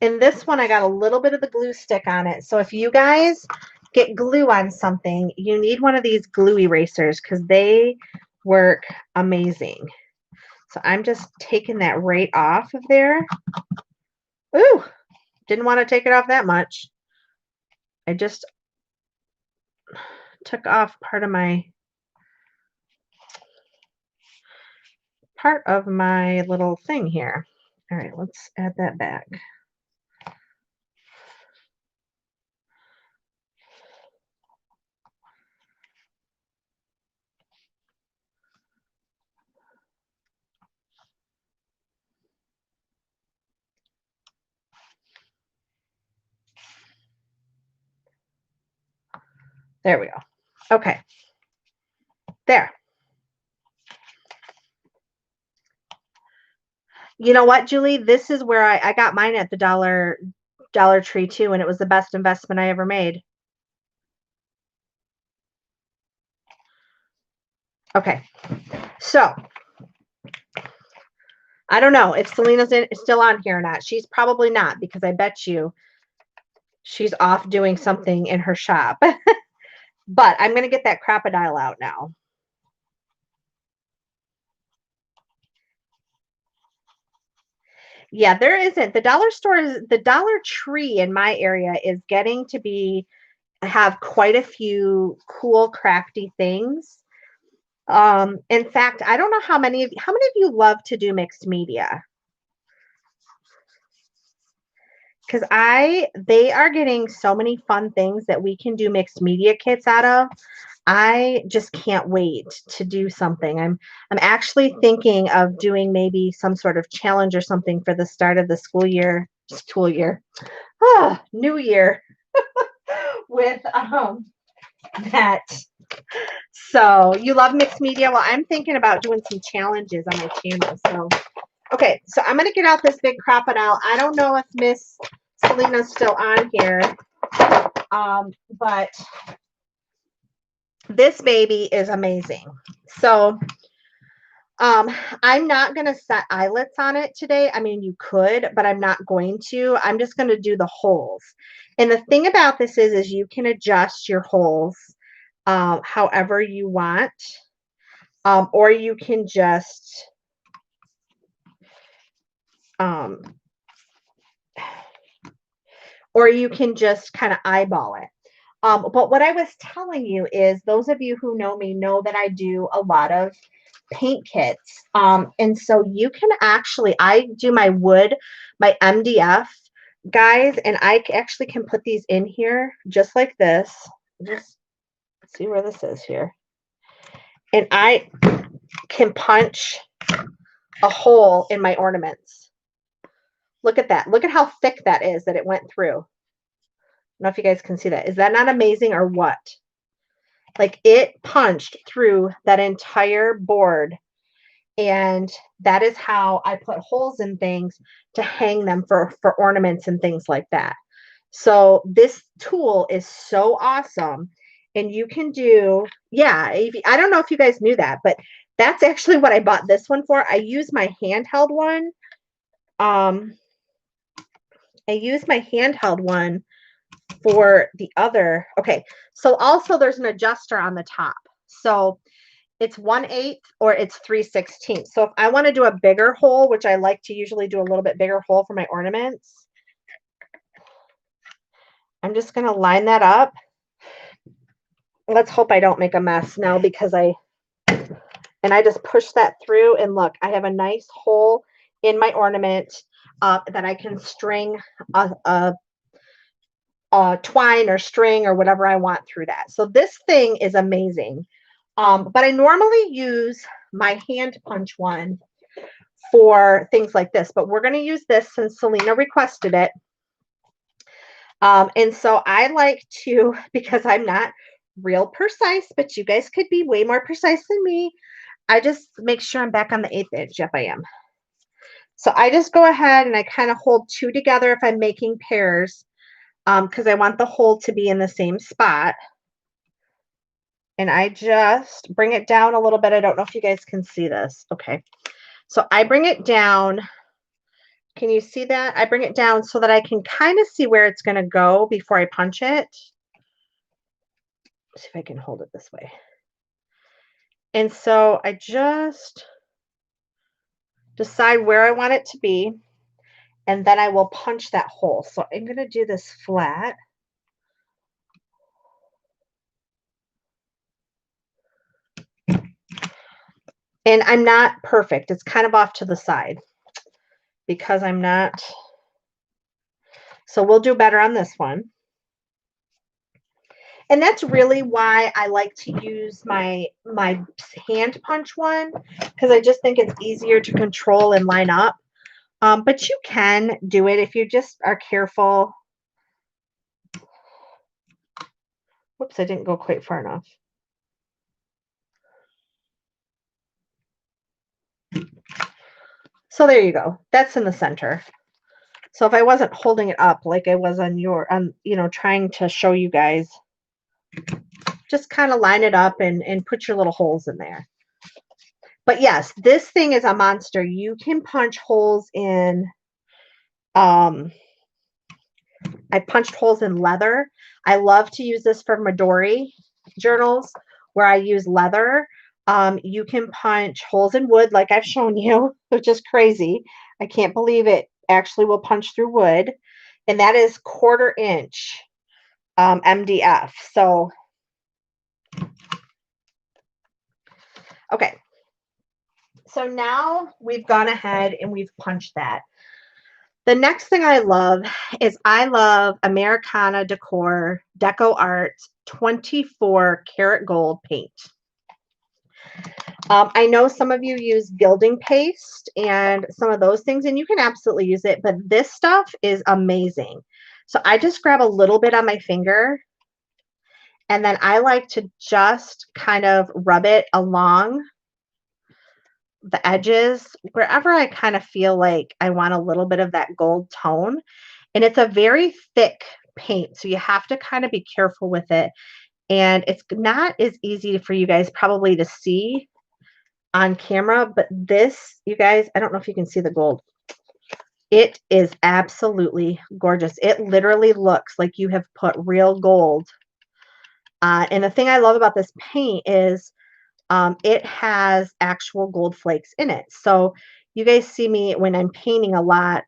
In this one, I got a little bit of the glue stick on it. So if you guys get glue on something, you need one of these glue erasers because they work amazing. So I'm just taking that right off of there. Ooh, didn't want to take it off that much. I just took off part of my little thing here. All right, let's add that back. There we go. Okay. There. You know what, Julie? This is where I got mine at the Dollar Tree too, and it was the best investment I ever made. Okay. So I don't know if Selena's still on here or not. She's probably not because I bet you she's off doing something in her shop. But I'm going to get that crocodile out now. Yeah, there isn't. The Dollar Tree in my area is getting to be have quite a few cool crafty things. In fact, I don't know how many of you love to do mixed media? Because they are getting so many fun things that we can do mixed media kits out of. I just can't wait to do something. I'm actually thinking of doing maybe some sort of challenge or something for the start of the school year. New year with that. So you love mixed media? Well, I'm thinking about doing some challenges on my channel. So okay, so I'm gonna get out this big crocodile. I don't know if Miss Selena's still on here, but this baby is amazing. So I'm not going to set eyelets on it today. I mean, you could, but I'm not going to. I'm just going to do the holes. And the thing about this is you can adjust your holes however you want, or you can just kind of eyeball it. But what I was telling you is those of you who know me know that I do a lot of paint kits. And so you can actually, I do my wood, my MDF guys, and I actually can put these in here just like this. Just see where this is here. And I can punch a hole in my ornaments. Look at that. Look at how thick that is that it went through. I don't know if you guys can see that. Is that not amazing or what? Like it punched through that entire board. And that is how I put holes in things to hang them for ornaments and things like that. So this tool is so awesome. And you can do, yeah, I don't know if you guys knew that, but that's actually what I bought this one for. I use my handheld one. For the other. Okay. So also there's an adjuster on the top. So it's 1/8 or it's 3/16. So if I want to do a bigger hole, which I like to usually do a little bit bigger hole for my ornaments, I'm just going to line that up. Let's hope I don't make a mess now because I just push that through and look, I have a nice hole in my ornament that I can string a twine or string or whatever I want through that. So this thing is amazing. But I normally use my hand punch one for things like this, but we're going to use this since Selena requested it. And so I like to, because I'm not real precise, but you guys could be way more precise than me. I just make sure I'm back on the 1/8 inch. Yep, I am. So I just go ahead and I kind of hold two together if I'm making pairs, because I want the hole to be in the same spot. And I just bring it down a little bit. I don't know if you guys can see this. Okay. So I bring it down. Can you see that? I bring it down so that I can kind of see where it's going to go before I punch it. Let's see if I can hold it this way. And so I just decide where I want it to be, and then I will punch that hole. So I'm going to do this flat. And I'm not perfect. It's kind of off to the side because I'm not. So we'll do better on this one. And that's really why I like to use my hand punch one, because I just think it's easier to control and line up. But you can do it if you just are careful. Whoops, I didn't go quite far enough. So there you go. That's in the center. So if I wasn't holding it up like I was on trying to show you guys, just kind of line it up and put your little holes in there. But yes, this thing is a monster. You can punch holes in, I punched holes in leather. I love to use this for Midori journals where I use leather. You can punch holes in wood like I've shown you, which is crazy. I can't believe it actually will punch through wood. And that is 1/4 inch MDF. So, okay. So now we've gone ahead and we've punched that. The next thing I love is I love Americana Decor Deco Art 24 karat gold paint. I know some of you use gilding paste and some of those things, and you can absolutely use it, but this stuff is amazing. So I just grab a little bit on my finger, and then I like to just kind of rub it along the edges, wherever I kind of feel like I want a little bit of that gold tone. And it's a very thick paint, so you have to kind of be careful with it. And it's not as easy for you guys probably to see on camera, but this, you guys, I don't know if you can see the gold. It is absolutely gorgeous. It literally looks like you have put real gold. And the thing I love about this paint is it has actual gold flakes in it. So you guys see me when I'm painting a lot,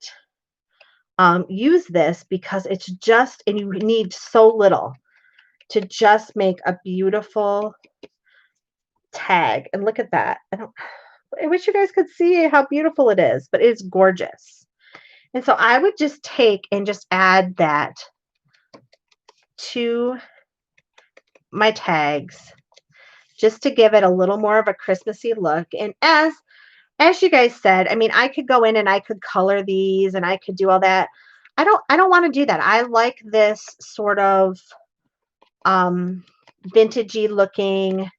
use this because it's just, and you need so little to just make a beautiful tag. And look at that. I wish you guys could see how beautiful it is, but it's gorgeous. And so I would just take and just add that to my tags just to give it a little more of a Christmassy look. And as you guys said, I mean, I could go in and I could color these and I could do all that. I don't want to do that. I like this sort of vintagey looking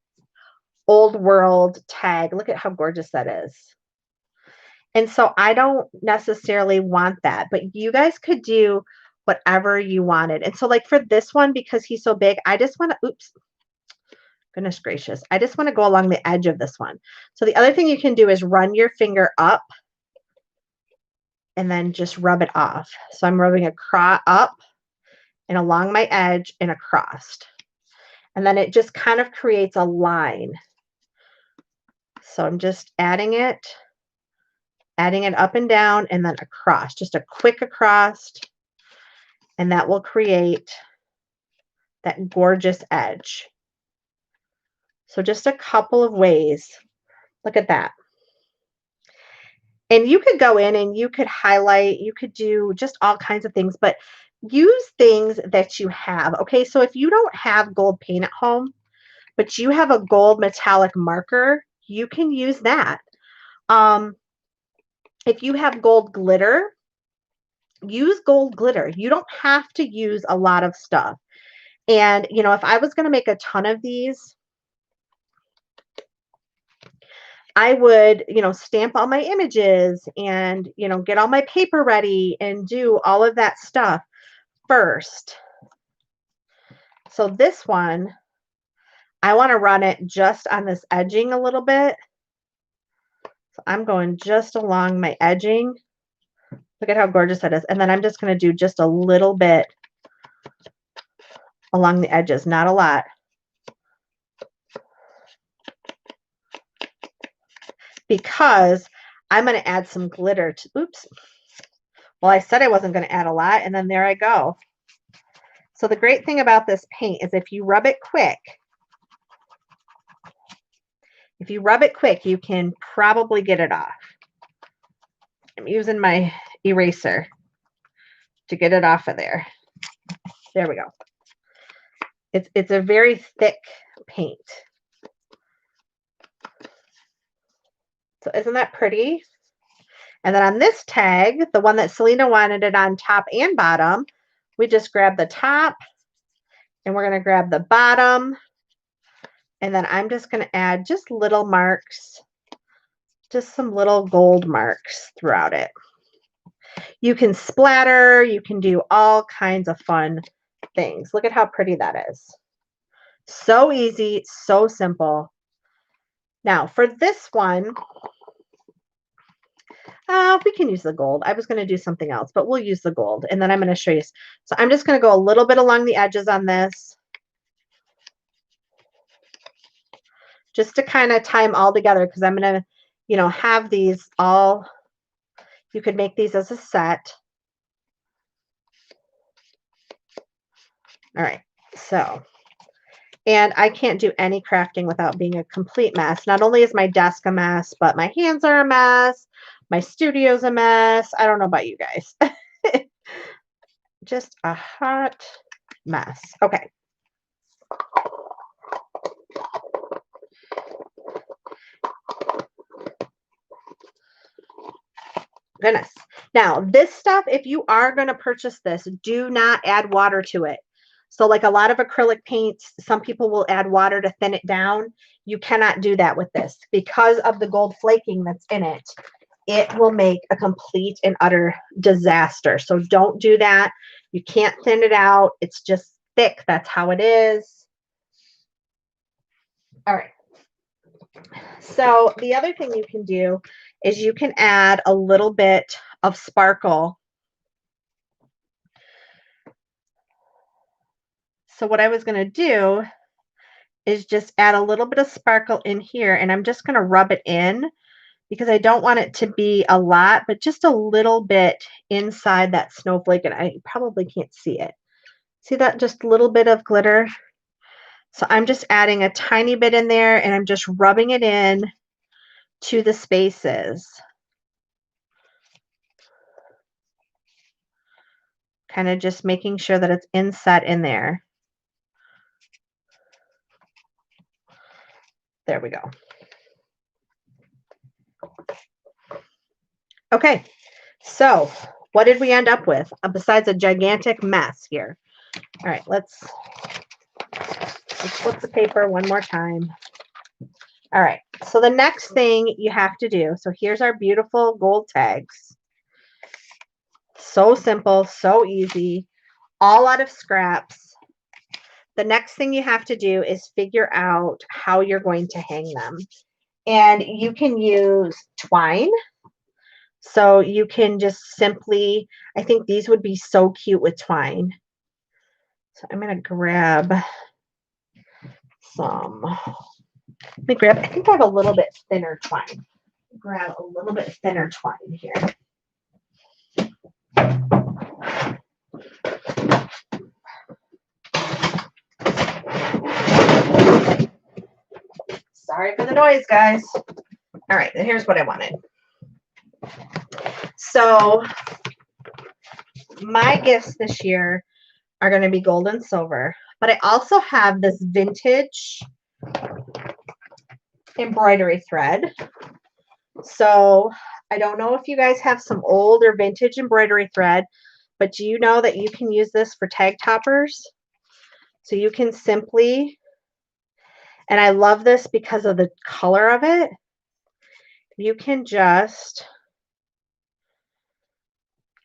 old world tag. Look at how gorgeous that is. And so I don't necessarily want that, but you guys could do whatever you wanted. And so like for this one, because he's so big, I just want to, oops, goodness gracious. I just want to go along the edge of this one. So the other thing you can do is run your finger up and then just rub it off. So I'm rubbing up and along my edge and across. And then it just kind of creates a line. So I'm just adding it up and down and then across, just a quick across. And that will create that gorgeous edge. So just a couple of ways. Look at that. And you could go in and you could highlight, you could do just all kinds of things, but use things that you have. Okay, so if you don't have gold paint at home, but you have a gold metallic marker, you can use that. If you have gold glitter, use gold glitter. You don't have to use a lot of stuff. And, you know, if I was going to make a ton of these, I would, stamp all my images and, get all my paper ready and do all of that stuff first. So this one, I want to run it just on this edging a little bit. So I'm going just along my edging. Look at how gorgeous that is. And then I'm just going to do just a little bit along the edges, not a lot. Because I'm going to add some glitter to, oops. Well, I said I wasn't going to add a lot, and then there I go. So the great thing about this paint is if you rub it quick, you can probably get it off. I'm using my eraser to get it off of there. There we go. It's a very thick paint. So isn't that pretty? And then on this tag, the one that Selena wanted it on top and bottom, we just grab the top and we're going to grab the bottom. And then I'm just going to add just little marks, just some little gold marks throughout it. You can splatter, you can do all kinds of fun things. Look at how pretty that is. So easy, so simple. Now for this one, we can use the gold. I was going to do something else, but we'll use the gold. And then I'm going to show you. So I'm just going to go a little bit along the edges on this, just to kind of tie them all together, because I'm going to, have these all, you could make these as a set. All right, so, and I can't do any crafting without being a complete mess. Not only is my desk a mess, but my hands are a mess. My studio's a mess. I don't know about you guys. Just a hot mess. Okay. Goodness. Now, this stuff, if you are going to purchase this, do not add water to it. So like a lot of acrylic paints, some people will add water to thin it down. You cannot do that with this because of the gold flaking that's in it. It will make a complete and utter disaster. So don't do that. You can't thin it out. It's just thick. That's how it is. All right. So the other thing you can do is you can add a little bit of sparkle. So what I was going to do is just add a little bit of sparkle in here, and I'm just going to rub it in because I don't want it to be a lot, but just a little bit inside that snowflake, and I probably can't see it. See that? Just a little bit of glitter. So I'm just adding a tiny bit in there, and I'm just rubbing it in to the spaces. Kind of just making sure that it's inset in there. There we go. Okay, so what did we end up with besides a gigantic mess here? All right, let's flip the paper one more time. All right, so the next thing you have to do, so here's our beautiful gold tags. So simple, so easy, all out of scraps. The next thing you have to do is figure out how you're going to hang them. And you can use twine. So you can just simply, I think these would be so cute with twine. So I'm going to grab some, I think I have a little bit thinner twine. Grab a little bit thinner twine here. Sorry for the noise, guys. All right, here's what I wanted. So my gifts this year are going to be gold and silver, but I also have this vintage embroidery thread. So I don't know if you guys have some old or vintage embroidery thread, but do you know that you can use this for tag toppers? So you can simply, and I love this because of the color of it. you can just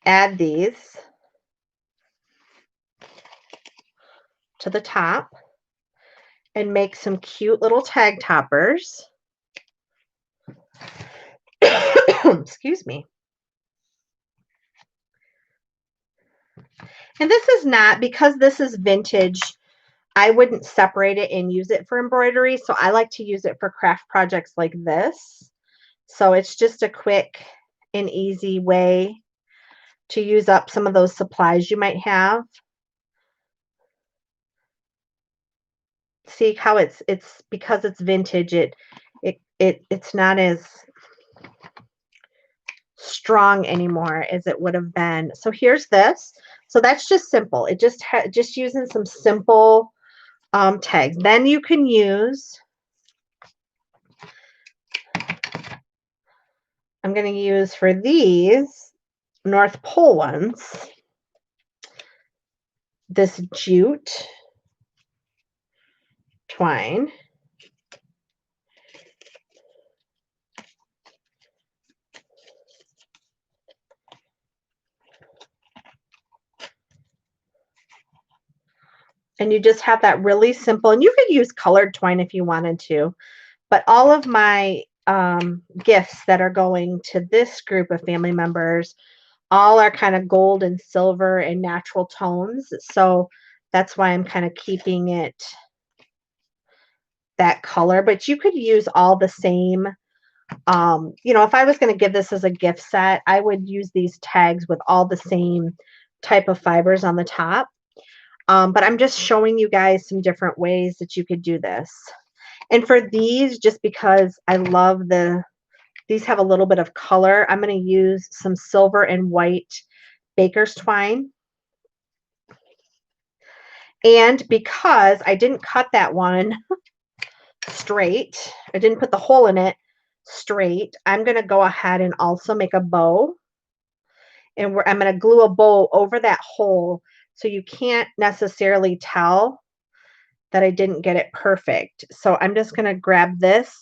add these to the top and make some cute little tag toppers. Excuse me. And this is not, because this is vintage, I wouldn't separate it and use it for embroidery. So I like to use it for craft projects like this. So it's just a quick and easy way to use up some of those supplies you might have. See how it's because it's vintage, it's not as strong anymore as it would have been. So here's this. So that's just simple. It just using some simple tags. Then you can use, I'm going to use for these North Pole ones, this jute twine. And you just have that really simple, and you could use colored twine if you wanted to, but all of my gifts that are going to this group of family members all are kind of gold and silver and natural tones. So that's why I'm kind of keeping it that color, but you could use all the same. If I was going to give this as a gift set, I would use these tags with all the same type of fibers on the top. But I'm just showing you guys some different ways that you could do this. And for these, just because I love these have a little bit of color, I'm going to use some silver and white baker's twine. And because I didn't cut that one straight, I didn't put the hole in it straight, I'm going to go ahead and also make a bow. And I'm going to glue a bow over that hole so you can't necessarily tell that I didn't get it perfect. So I'm just going to grab this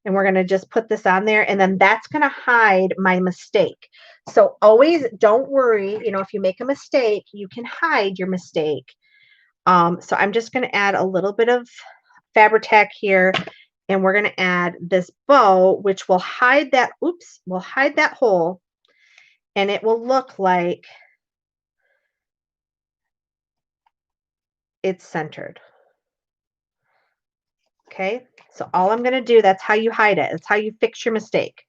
and we're going to just put this on there, and then that's going to hide my mistake. So always don't worry, if you make a mistake, you can hide your mistake. So I'm just going to add a little bit of Fabri-Tac here, and we're going to add this bow, which will hide that, will hide that hole, and it will look like it's centered. Okay, so all I'm going to do, that's how you hide it. That's how you fix your mistake.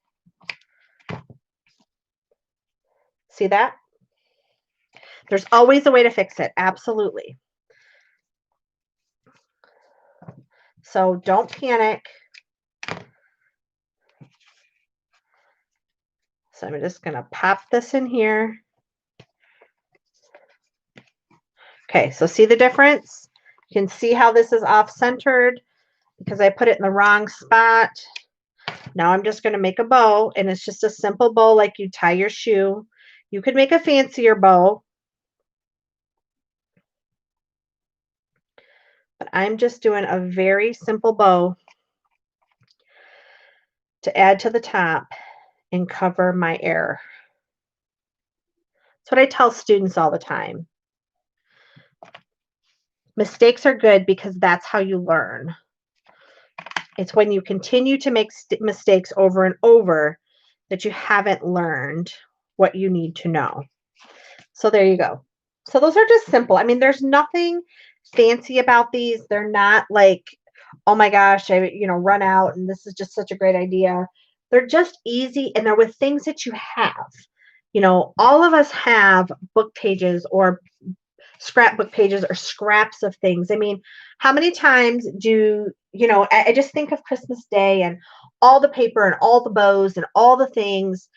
See that? There's always a way to fix it. Absolutely. So don't panic. So I'm just going to pop this in here. Okay, so see the difference? You can see how this is off-centered because I put it in the wrong spot. Now I'm just going to make a bow, and it's just a simple bow like you tie your shoe. You could make a fancier bow, but I'm just doing a very simple bow to add to the top and cover my error. That's what I tell students all the time. Mistakes are good because that's how you learn. It's when you continue to make mistakes over and over that you haven't learned what you need to know. So there you go. So those are just simple. I mean, there's nothing fancy about these. They're not like, oh my gosh, I run out and this is just such a great idea. They're just easy, and they're with things that you have. All of us have book pages or scrapbook pages or scraps of things. I mean, how many times do I just think of Christmas Day and all the paper and all the bows and all the things,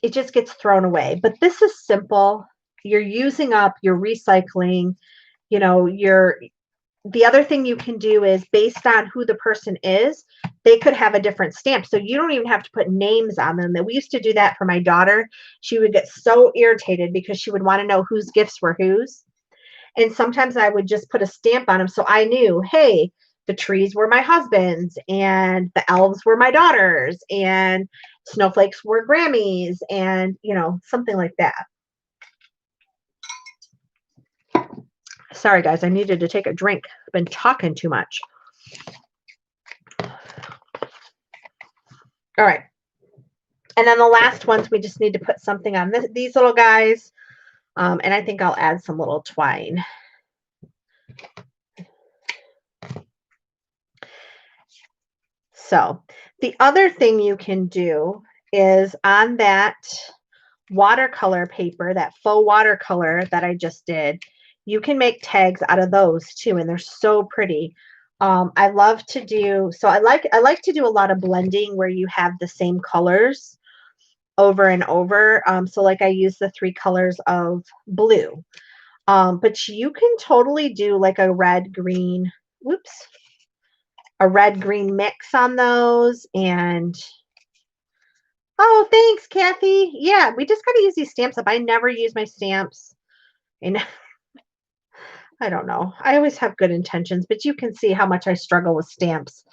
it just gets thrown away. But this is simple. You're using up, you're recycling, the other thing you can do is, based on who the person is, they could have a different stamp. So you don't even have to put names on them. That we used to do that for my daughter. She would get so irritated because she would want to know whose gifts were whose. And sometimes I would just put a stamp on them so I knew, hey, the trees were my husband's and the elves were my daughters and snowflakes were Grammy's and, you know, something like that. Sorry, guys, I needed to take a drink. I've been talking too much. All right. And then the last ones, we just need to put something on these little guys. And I think I'll add some little twine. So the other thing you can do is on that watercolor paper, that faux watercolor that I just did, you can make tags out of those too, and they're so pretty. I love to do, so I like to do a lot of blending where you have the same colors over and over. So like I use the 3 colors of blue. But you can totally do like a red green, whoops, a red green mix on those. And oh, thanks, Kathy. Yeah, we just got to use these stamps up. I never use my stamps. And I don't know. I always have good intentions, but you can see how much I struggle with stamps.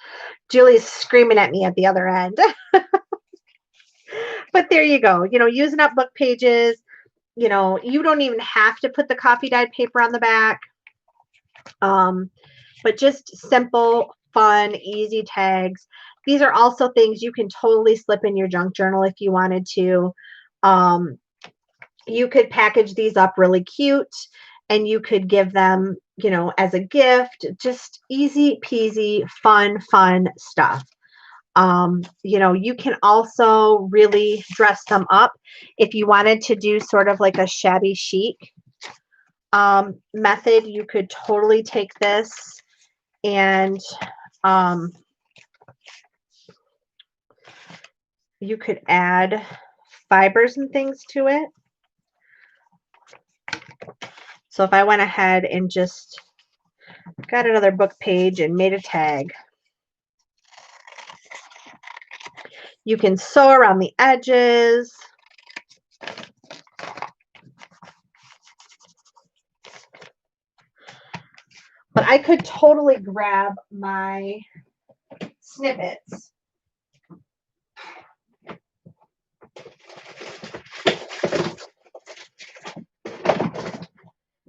Julie's screaming at me at the other end. But there you go. You know, using up book pages. You know, you don't even have to put the coffee dyed paper on the back. But just simple, fun, easy tags. These are also things you can totally slip in your junk journal if you wanted to. You could package these up really cute and you could give them, you know, as a gift. Just easy peasy, fun stuff. You know, you can also really dress them up if you wanted to do sort of like a shabby chic method. You could totally take this and you could add fibers and things to it. So if I went ahead and just got another book page and made a tag, you can sew around the edges. But I could totally grab my snippets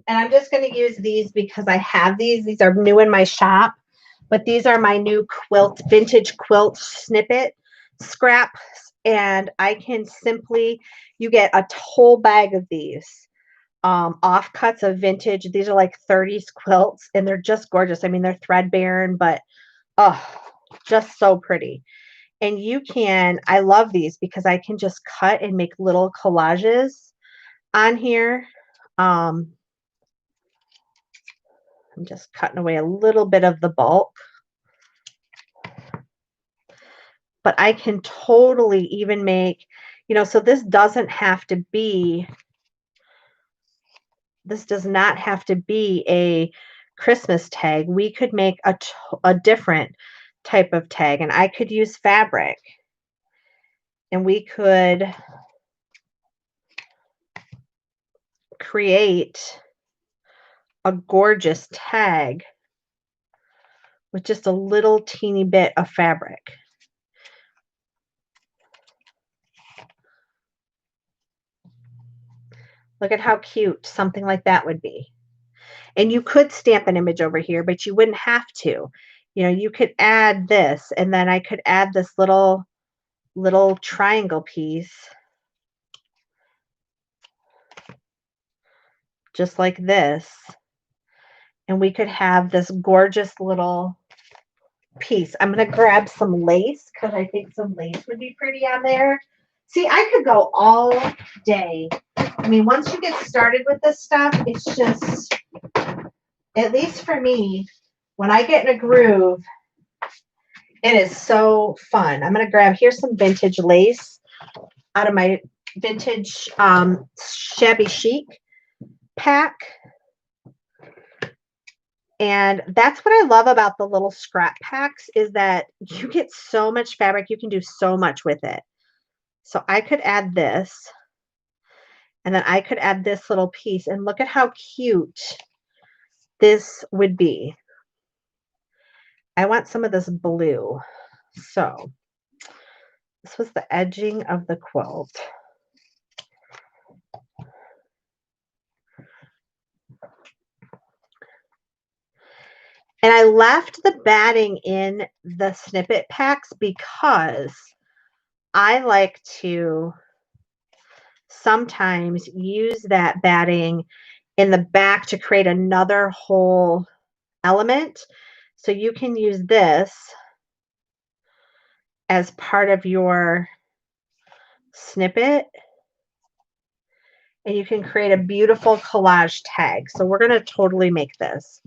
and I'm just going to use these because I have these. These are new in my shop, but these are my new vintage quilt snippet scraps. And I can simply, you get a whole bag of these offcuts of vintage. These are like 30s quilts and they're just gorgeous. I mean, they're threadbare, but oh, just so pretty. And you can, I love these because I can just cut and make little collages on here. I'm just cutting away a little bit of the bulk. But I can totally even make, you know, so this doesn't have to be, this does not have to be a Christmas tag. We could make a different type of tag, and I could use fabric and we could create a gorgeous tag with just a little teeny bit of fabric. Look at how cute something like that would be. And you could stamp an image over here, but you wouldn't have to. You know, you could add this, and then I could add this little triangle piece just like this. And we could have this gorgeous little piece. I'm going to grab some lace because I think some lace would be pretty on there. See, I could go all day. I mean, once you get started with this stuff, it's just, at least for me, when I get in a groove, it is so fun. I'm going to grab, here's some vintage lace out of my vintage shabby chic pack. And that's what I love about the little scrap packs is that you get so much fabric. You can do so much with it. So I could add this. And then I could add this little piece. And look at how cute this would be. I want some of this blue. So this was the edging of the quilt. And I left the batting in the snippet packs because I like to sometimes use that batting in the back to create another whole element. So you can use this as part of your snippet and you can create a beautiful collage tag. So we're going to totally make this.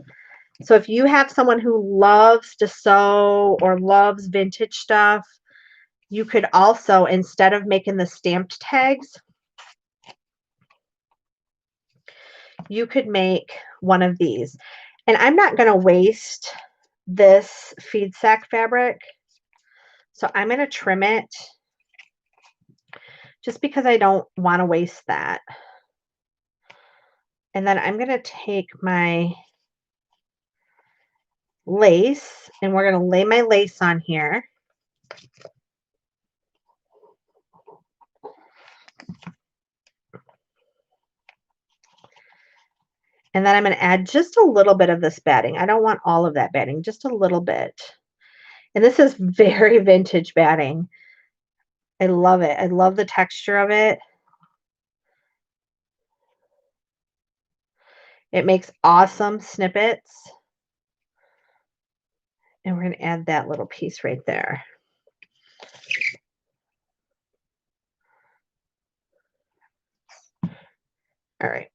So if you have someone who loves to sew or loves vintage stuff, you could also, instead of making the stamped tags, you could make one of these. And I'm not going to waste this feed sack fabric. So I'm going to trim it just because I don't want to waste that. And then I'm going to take my lace and we're going to lay my lace on here. And then I'm going to add just a little bit of this batting. I don't want all of that batting, just a little bit. And this is very vintage batting. I love it. I love the texture of it. It makes awesome snippets. And we're going to add that little piece right there. All right.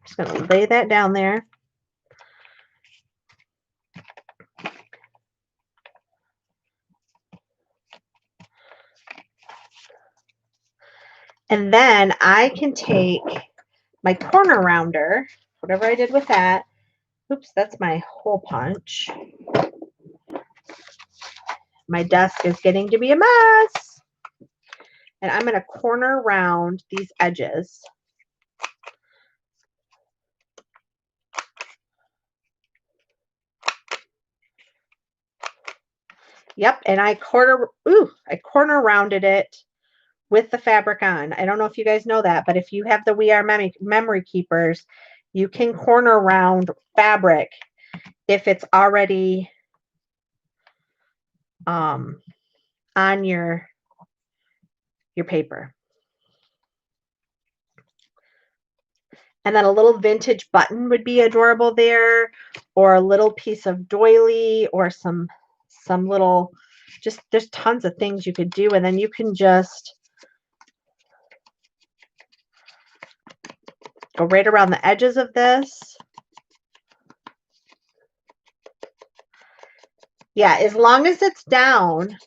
Just going to lay that down there. And then I can take my corner rounder, whatever I did with that. Oops, that's my hole punch. My desk is getting to be a mess. And I'm going to corner round these edges. Yep, and I corner rounded it with the fabric on. I don't know if you guys know that, but if you have the We Are Memory Keepers, you can corner round fabric if it's already on your paper. And then a little vintage button would be adorable there, or a little piece of doily, or some little, just there's tons of things you could do. And then you can just go right around the edges of this. Yeah, as long as it's down,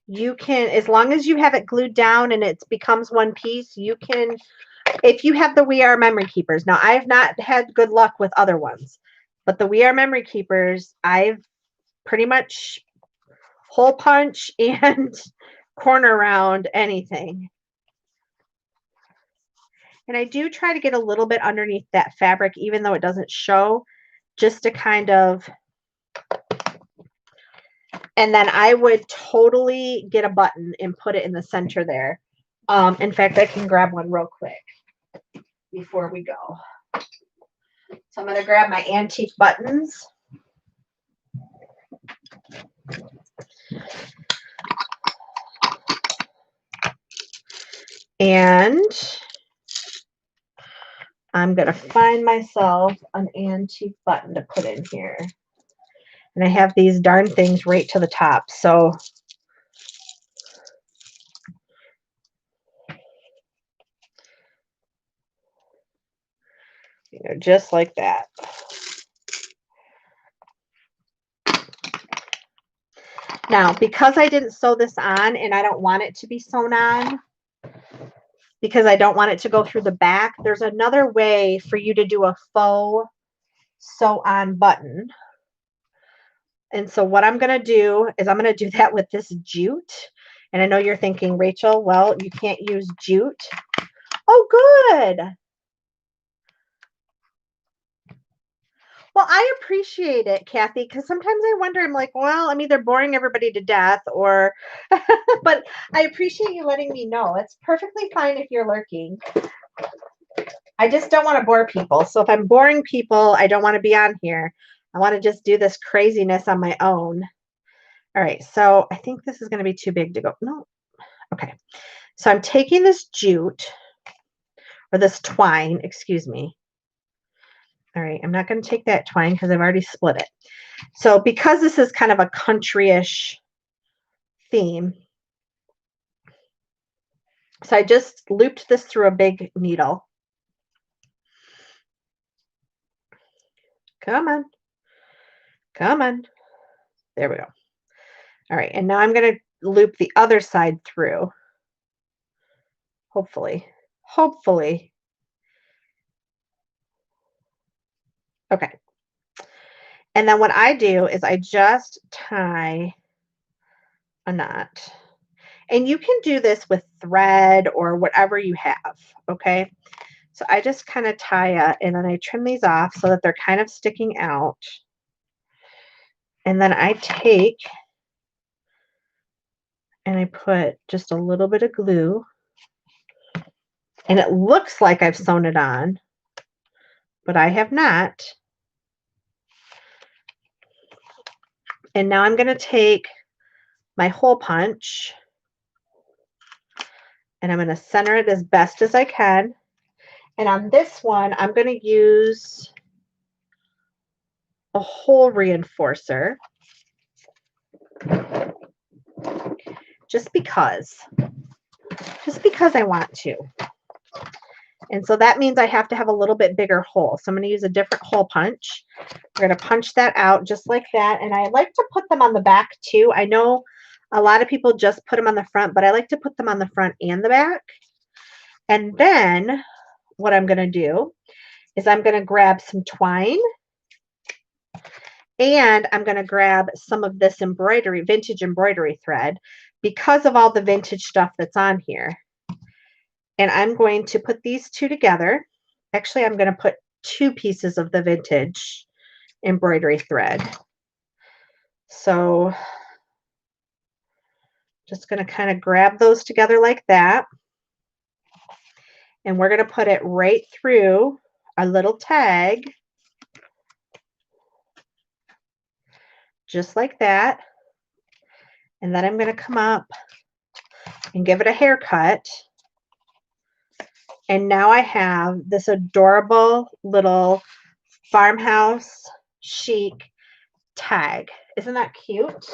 you can, as long as you have it glued down and it becomes one piece, you can, if you have the We Are Memory Keepers. Now, I've not had good luck with other ones, but the We Are Memory Keepers, I've pretty much hole punch and corner round anything. And I do try to get a little bit underneath that fabric, even though it doesn't show, just to kind of, and then I would totally get a button and put it in the center there. In fact, I can grab one real quick before we go. So I'm going to grab my antique buttons. And I'm going to find myself an antique button to put in here. And I have these darn things right to the top. So just like that. Now, because I didn't sew this on and I don't want it to be sewn on, because I don't want it to go through the back, there's another way for you to do a faux sew on button. And so what I'm going to do is I'm going to do that with this jute. And I know you're thinking, Rachel, well, you can't use jute. Oh, good. Well, I appreciate it, Kathy, because sometimes I wonder, I'm like, well, I'm either boring everybody to death or, but I appreciate you letting me know. It's perfectly fine if you're lurking. I just don't want to bore people. So if I'm boring people, I don't want to be on here. I want to just do this craziness on my own. All right, so I think this is going to be too big to go. No, okay. So I'm taking this jute, or this twine, excuse me. All right, I'm not going to take that twine because I've already split it. So because this is kind of a country-ish theme, so I just looped this through a big needle. Come on. Come on. There we go. All right, and now I'm going to loop the other side through. Hopefully. Hopefully. Okay. And then what I do is I just tie a knot. And you can do this with thread or whatever you have, okay? So I just kind of tie it, and then I trim these off so that they're kind of sticking out. And then I take and I put just a little bit of glue. And it looks like I've sewn it on, but I have not. And now I'm going to take my hole punch and I'm going to center it as best as I can. And on this one, I'm going to use a hole reinforcer just because I want to. And so that means I have to have a little bit bigger hole. So I'm going to use a different hole punch. We're going to punch that out just like that. And I like to put them on the back too. I know a lot of people just put them on the front, but I like to put them on the front and the back. And then what I'm going to do is I'm going to grab some twine and I'm going to grab some of this embroidery, vintage embroidery thread because of all the vintage stuff that's on here. And I'm going to put these two together. Actually, I'm going to put 2 pieces of the vintage embroidery thread. So just going to kind of grab those together like that. And we're going to put it right through a little tag. Just like that. And then I'm going to come up and give it a haircut. And now I have this adorable little farmhouse chic tag. Isn't that cute?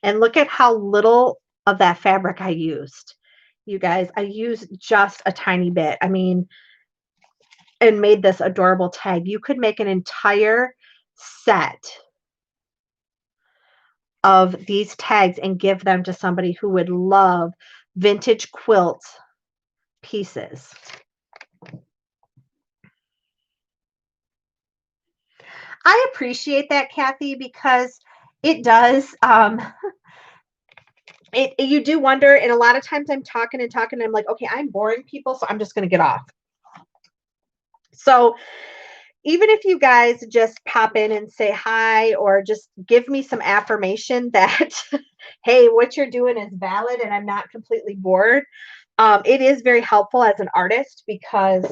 And look at how little of that fabric I used. You guys, I used just a tiny bit. I mean, and made this adorable tag. You could make an entire set of these tags and give them to somebody who would love vintage quilt pieces. I appreciate that, Kathy, because it does. You do wonder, and a lot of times I'm talking and talking, and I'm like, okay, I'm boring people, so I'm just going to get off. So even if you guys just pop in and say hi or just give me some affirmation that, hey, what you're doing is valid and I'm not completely bored, it is very helpful as an artist because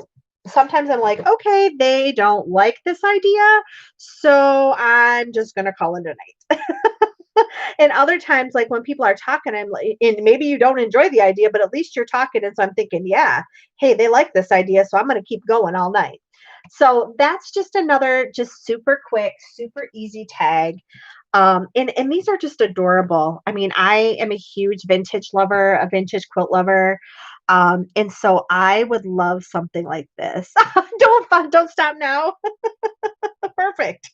sometimes I'm like, okay, they don't like this idea, so I'm just going to call it a night. And other times, like when people are talking, I'm like, and maybe you don't enjoy the idea, but at least you're talking. And so I'm thinking, yeah, hey, they like this idea, so I'm going to keep going all night. So that's just another just super quick, super easy tag. And these are just adorable. I mean, I am a huge vintage lover, a vintage quilt lover. And so I would love something like this. Don't stop now. Perfect.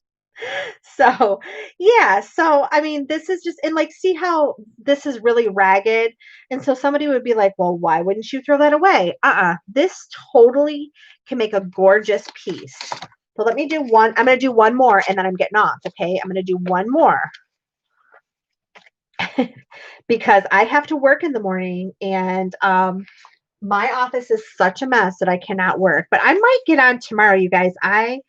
So yeah, so I mean this is just, and like see how this is really ragged, and so somebody would be like, well, why wouldn't you throw that away? This totally can make a gorgeous piece. So let me do one. I'm going to do one more and then I'm getting off. Okay, I'm going to do one more. because I have to work in the morning and my office is such a mess that I cannot work. But I might get on tomorrow, you guys. I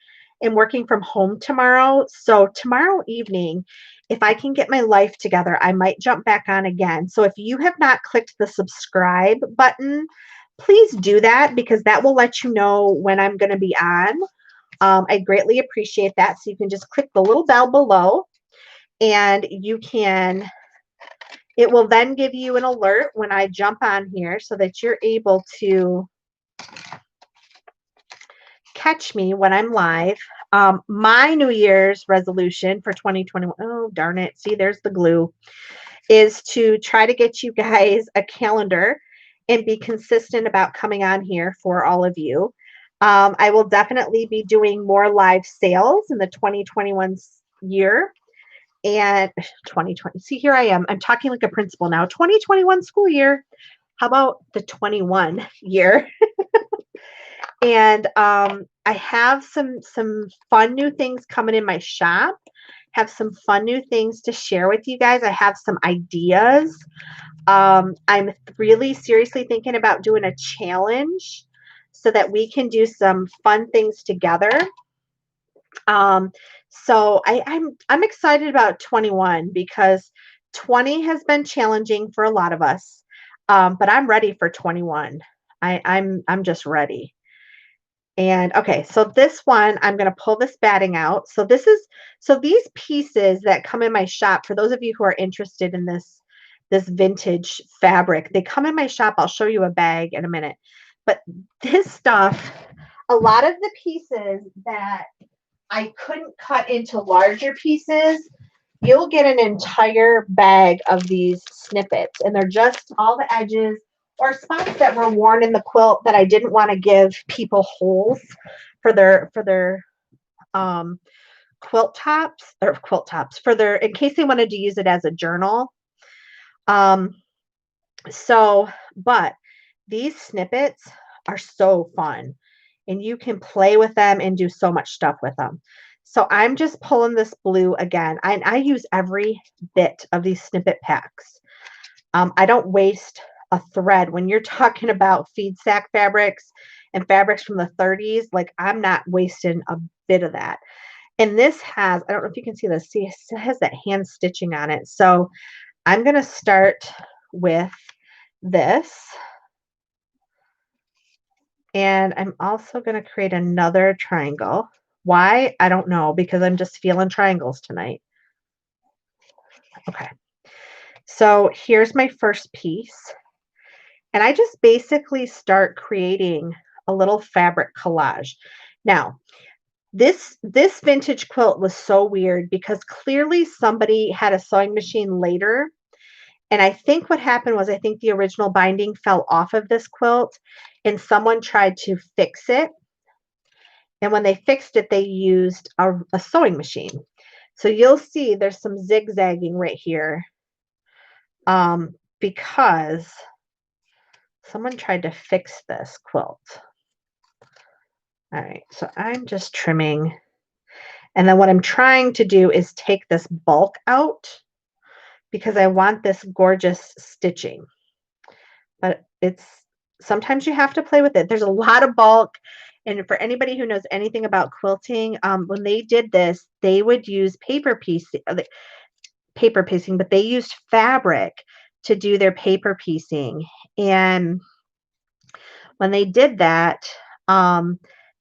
am working from home tomorrow. So tomorrow evening, if I can get my life together, I might jump back on again. So if you have not clicked the subscribe button, please do that because that will let you know when I'm going to be on. I greatly appreciate that. So you can just click the little bell below and you can, it will then give you an alert when I jump on here so that you're able to catch me when I'm live. My New Year's resolution for 2021, oh, darn it. See, there's the glue, is to try to get you guys a calendar and be consistent about coming on here for all of you. I will definitely be doing more live sales in the 2021 year and 2020. See, here I am. I'm talking like a principal now. 2021 school year. How about the 21 year? And I have some fun new things coming in my shop. Have some fun new things to share with you guys. I have some ideas. I'm really seriously thinking about doing a challenge so that we can do some fun things together. So I'm excited about 21 because 20 has been challenging for a lot of us. But I'm ready for 21. I'm just ready. And okay, so this one, I'm going to pull this batting out. So these pieces that come in my shop, for those of you who are interested in this vintage fabric, they come in my shop. I'll show you a bag in a minute. But this stuff, a lot of the pieces that I couldn't cut into larger pieces, you'll get an entire bag of these snippets, and they're just all the edges or spots that were worn in the quilt that I didn't want to give people holes for their quilt tops for their, in case they wanted to use it as a journal. But these snippets are so fun and you can play with them and do so much stuff with them. So I'm just pulling this blue again. I use every bit of these snippet packs. I don't waste a thread. When you're talking about feed sack fabrics and fabrics from the 30s, like I'm not wasting a bit of that. And this has, I don't know if you can see this, see, it has that hand stitching on it. So I'm going to start with this. And I'm also going to create another triangle. Why? I don't know, because I'm just feeling triangles tonight. Okay. So here's my first piece. And I just basically start creating a little fabric collage. Now, this vintage quilt was so weird because clearly somebody had a sewing machine later. And I think what happened was I think the original binding fell off of this quilt and someone tried to fix it. And when they fixed it, they used a sewing machine. So you'll see there's some zigzagging right here because someone tried to fix this quilt. All right, so I'm just trimming. And then what I'm trying to do is take this bulk out because I want this gorgeous stitching. But sometimes you have to play with it. There's a lot of bulk. And for anybody who knows anything about quilting, when they did this, they would use paper piecing, but they used fabric to do their paper piecing. And when they did that,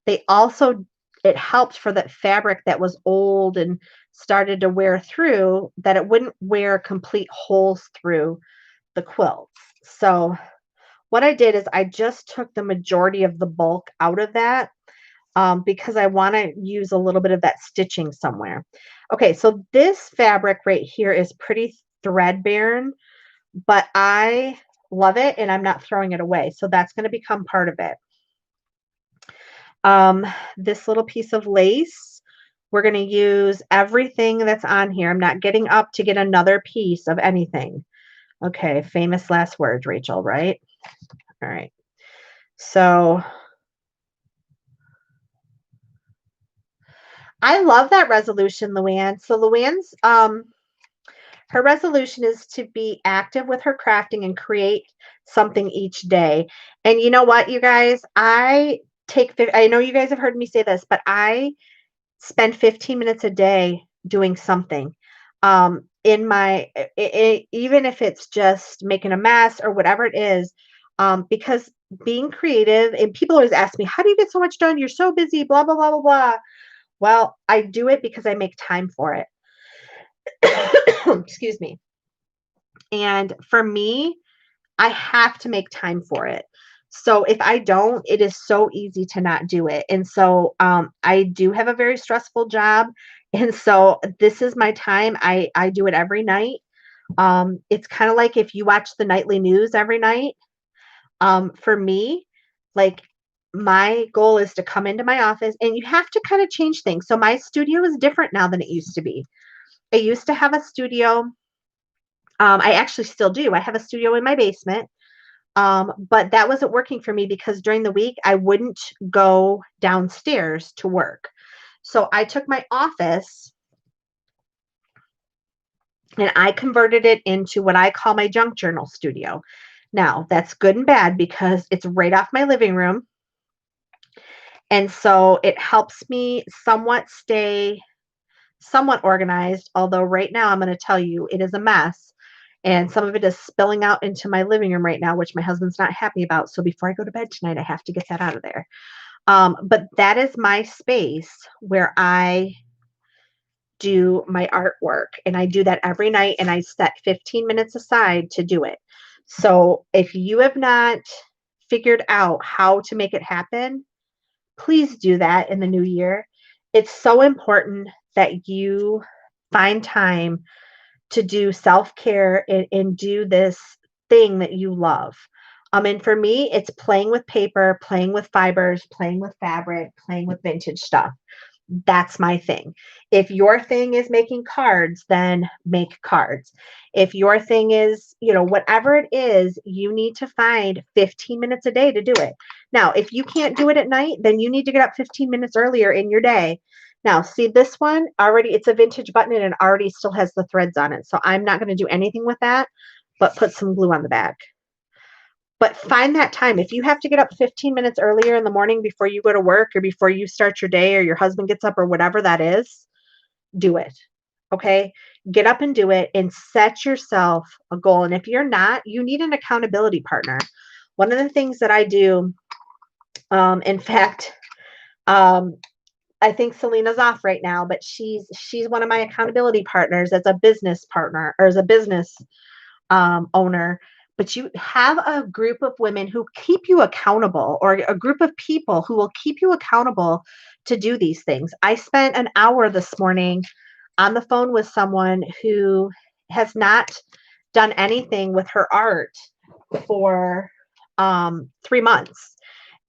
they also, it helped for that fabric that was old and started to wear through, that it wouldn't wear complete holes through the quilts. So what I did is I just took the majority of the bulk out of that because I want to use a little bit of that stitching somewhere. Okay, so this fabric right here is pretty threadbare, but I love it and I'm not throwing it away. So that's going to become part of it. This little piece of lace, we're going to use everything that's on here. I'm not getting up to get another piece of anything. Okay, famous last words, Rachel, right? All right. So I love that resolution, Luann. So Luann's Her resolution is to be active with her crafting and create something each day. And you know what, you guys? I know you guys have heard me say this, but I spend 15 minutes a day doing something. In my even if it's just making a mess or whatever it is, because being creative, and people always ask me, how do you get so much done? You're so busy, blah blah blah blah blah. Well, I do it because I make time for it. Excuse me. And for me, I have to make time for it. So if I don't, it is so easy to not do it. And so I do have a very stressful job. And so this is my time. I do it every night. It's kind of like if you watch the nightly news every night. For me, like my goal is to come into my office, and you have to kind of change things. So my studio is different now than it used to be. I used to have a studio. I actually still do. I have a studio in my basement. But that wasn't working for me because during the week I wouldn't go downstairs to work. So I took my office and I converted it into what I call my junk journal studio. Now, that's good and bad because it's right off my living room. And so it helps me somewhat stay somewhat organized, although right now I'm going to tell you it is a mess. And some of it is spilling out into my living room right now, which my husband's not happy about. So before I go to bed tonight, I have to get that out of there. But that is my space where I do my artwork. And I do that every night. And I set 15 minutes aside to do it. So if you have not figured out how to make it happen, please do that in the new year. It's so important that you find time to do self-care and do this thing that you love. And for me, it's playing with paper, playing with fibers, playing with fabric, playing with vintage stuff. That's my thing. If your thing is making cards, then make cards. If your thing is, whatever it is, you need to find 15 minutes a day to do it. Now, if you can't do it at night, then you need to get up 15 minutes earlier in your day. Now, see this one already, it's a vintage button and it already still has the threads on it. So I'm not going to do anything with that, but put some glue on the back. But find that time. If you have to get up 15 minutes earlier in the morning before you go to work or before you start your day or your husband gets up or whatever that is, do it. Okay? Get up and do it and set yourself a goal. And if you're not, you need an accountability partner. One of the things that I do, in fact, I think Selena's off right now, but she's one of my accountability partners as a business partner or as a business owner. But you have a group of women who keep you accountable, or a group of people who will keep you accountable to do these things. I spent an hour this morning on the phone with someone who has not done anything with her art for 3 months.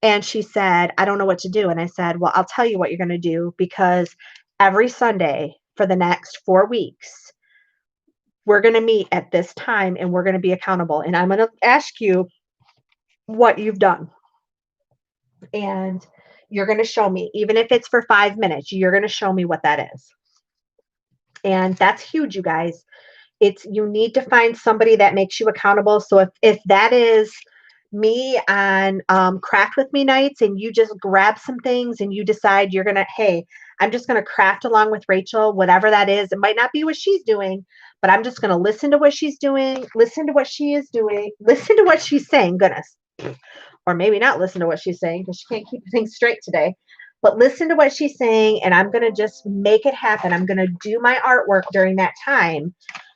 And she said, I don't know what to do. And I said, well, I'll tell you what you're going to do, because every Sunday for the next 4 weeks, we're going to meet at this time and we're going to be accountable. And I'm going to ask you what you've done. And you're going to show me, even if it's for 5 minutes, you're going to show me what that is. And that's huge, you guys. You need to find somebody that makes you accountable. So if that is me on craft with me nights, and you just grab some things and you decide you're gonna, hey, I'm just gonna craft along with Rachel, whatever that is. It might not be what she's doing, but I'm just gonna listen to what she's doing, listen to what she is doing, listen to what she's saying. Goodness. Or maybe not listen to what she's saying because she can't keep things straight today. But listen to what she's saying, and I'm gonna just make it happen. I'm gonna do my artwork during that time.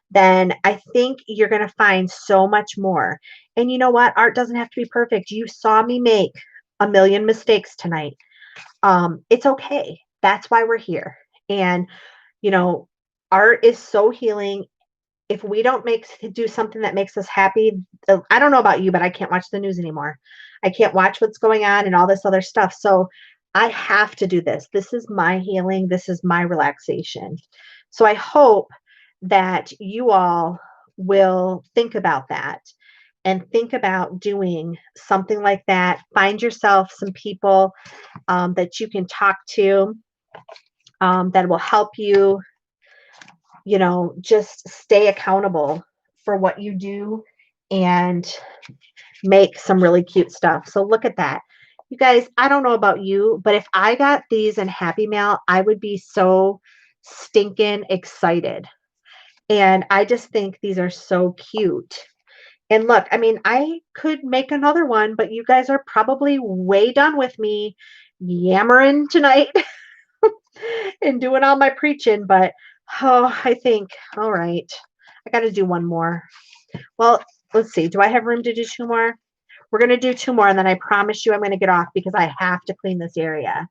Then I think you're going to find so much more. And you know what? Art doesn't have to be perfect. You saw me make a million mistakes tonight. It's okay. That's why we're here. And, art is so healing. If we don't do something that makes us happy, I don't know about you, but I can't watch the news anymore. I can't watch what's going on and all this other stuff. So I have to do this. This is my healing. This is my relaxation. So I hope that you all will think about that and think about doing something like that. Find yourself some people that you can talk to that will help you, just stay accountable for what you do and make some really cute stuff. So look at that. You guys, I don't know about you, but if I got these in Happy Mail, I would be so stinking excited. And I just think these are so cute. And look, I mean, I could make another one, but you guys are probably way done with me yammering tonight and doing all my preaching. But I think, all right, I got to do one more. Well, let's see. Do I have room to do two more? We're going to do two more, and then I promise you I'm going to get off because I have to clean this area.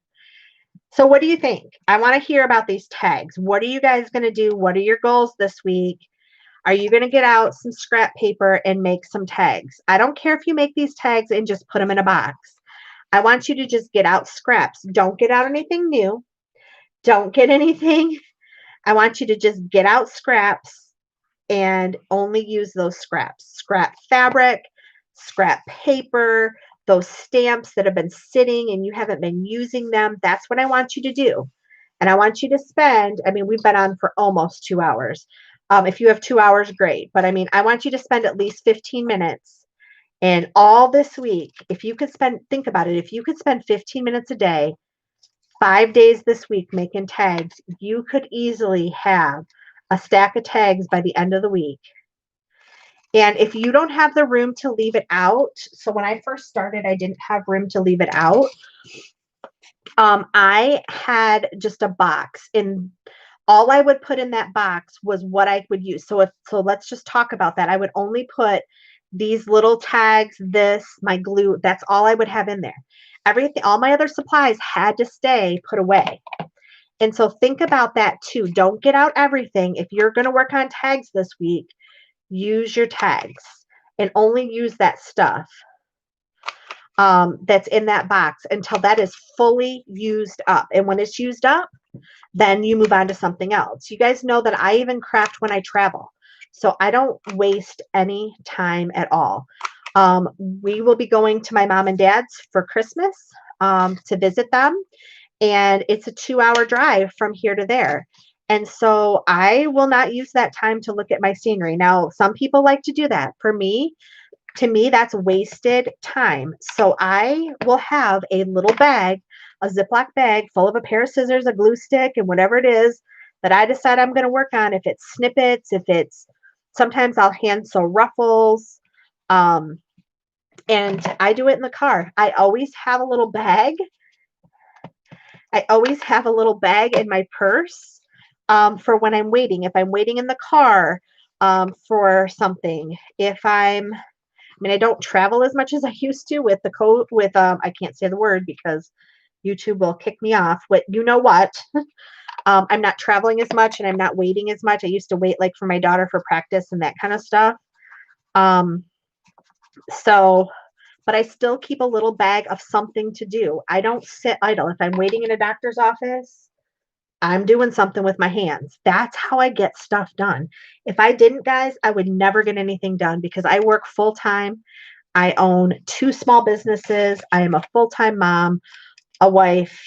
So, what do you think? I want to hear about these tags. What are you guys going to do? What are your goals this week? Are you going to get out some scrap paper and make some tags? I don't care if you make these tags and just put them in a box. I want you to just get out scraps. Don't get out anything new. Don't get anything. I want you to just get out scraps and only use those scraps. Scrap fabric, scrap paper, those stamps that have been sitting and you haven't been using them. That's what I want you to do. And I want you to spend, I mean, we've been on for almost 2 hours. If you have 2 hours, great. But I mean, I want you to spend at least 15 minutes. And all this week, if you could spend, think about it, if you could spend 15 minutes a day, 5 days this week making tags, you could easily have a stack of tags by the end of the week. And if you don't have the room to leave it out, so when I first started, I didn't have room to leave it out. I had just a box, and all I would put in that box was what I would use. So let's just talk about that. I would only put these little tags, my glue, that's all I would have in there. Everything, all my other supplies had to stay put away. And so think about that too. Don't get out everything. If you're going to work on tags this week, use your tags and only use that stuff that's in that box until that is fully used up. And when it's used up, then you move on to something else. You guys know that I even craft when I travel. So I don't waste any time at all. We will be going to my mom and dad's for Christmas to visit them. And it's a 2-hour drive from here to there. And so I will not use that time to look at my scenery. Now, some people like to do that. To me, that's wasted time. So I will have a little bag, a Ziploc bag full of a pair of scissors, a glue stick, and whatever it is that I decide I'm going to work on. If it's snippets, sometimes I'll hand sew ruffles. And I do it in the car. I always have a little bag. I always have a little bag in my purse for when I'm waiting. If I'm waiting in the car for something, I don't travel as much as I used to with I can't say the word because YouTube will kick me off, but you know what? I'm not traveling as much and I'm not waiting as much. I used to wait like for my daughter for practice and that kind of stuff. But I still keep a little bag of something to do. I don't sit idle. If I'm waiting in a doctor's office, I'm doing something with my hands. That's how I get stuff done. If I didn't, guys, I would never get anything done because I work full time. I own 2 small businesses. I am a full-time mom, a wife.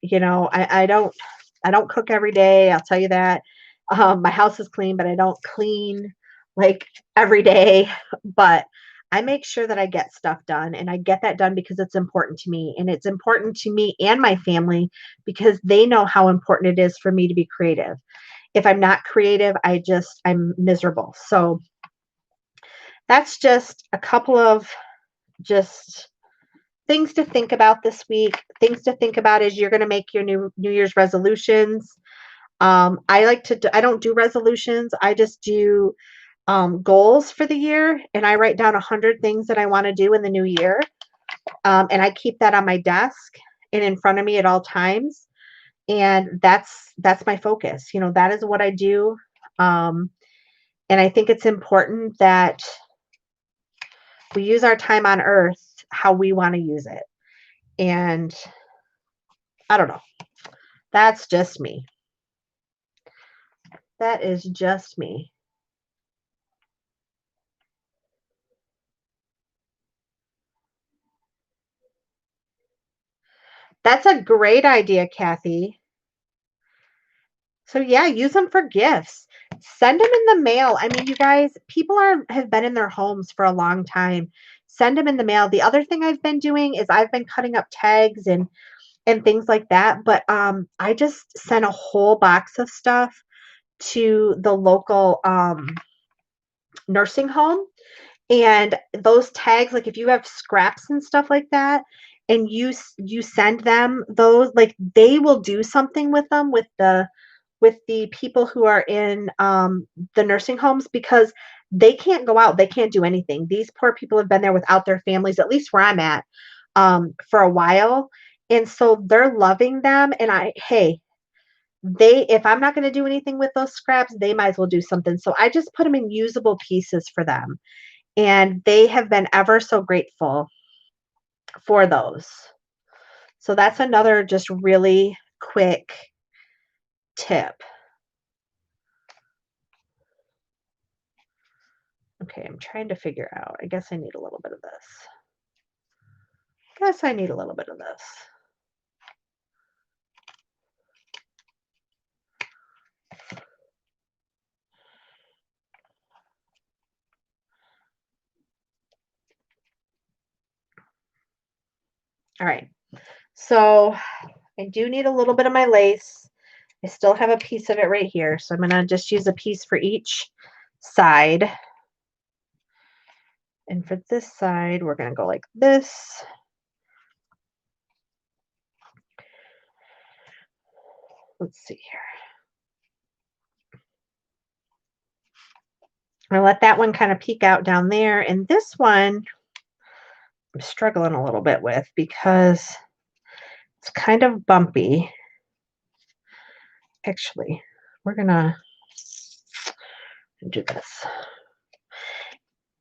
I don't cook every day. I'll tell you that. My house is clean, but I don't clean like every day. But I make sure that I get stuff done, and I get that done because it's important to me, and it's important to me and my family because they know how important it is for me to be creative. If I'm not creative, I'm miserable. So that's just a couple of just things to think about this week. Things to think about as you're going to make your New Year's resolutions. I don't do resolutions. I just do goals for the year, and I write down 100 things that I want to do in the new year. And I keep that on my desk and in front of me at all times. And that's my focus. That is what I do. And I think it's important that we use our time on earth how we want to use it. And I don't know. That's just me. That is just me. That's a great idea, Kathy. So yeah, use them for gifts. Send them in the mail. I mean, you guys, people have been in their homes for a long time. Send them in the mail. The other thing I've been doing is I've been cutting up tags and things like that. But I just sent a whole box of stuff to the local nursing home. And those tags, like if you have scraps and stuff like that, and you send them those, like they will do something with them with the people who are in the nursing homes because they can't go out, they can't do anything. These poor people have been there without their families, at least where I'm at, for a while, and so they're loving them. And hey, they if I'm not going to do anything with those scraps, they might as well do something. So I just put them in usable pieces for them, and they have been ever so grateful for those. So that's another just really quick tip. Okay, I'm trying to figure out. I guess I need a little bit of this. Guess I need a little bit of this. All right. So I do need a little bit of my lace. I still have a piece of it right here. So I'm going to just use a piece for each side. And for this side, we're going to go like this. Let's see here. I'm going to let that one kind of peek out down there. And this one, I'm struggling a little bit with because it's kind of bumpy. Actually, we're going to do this.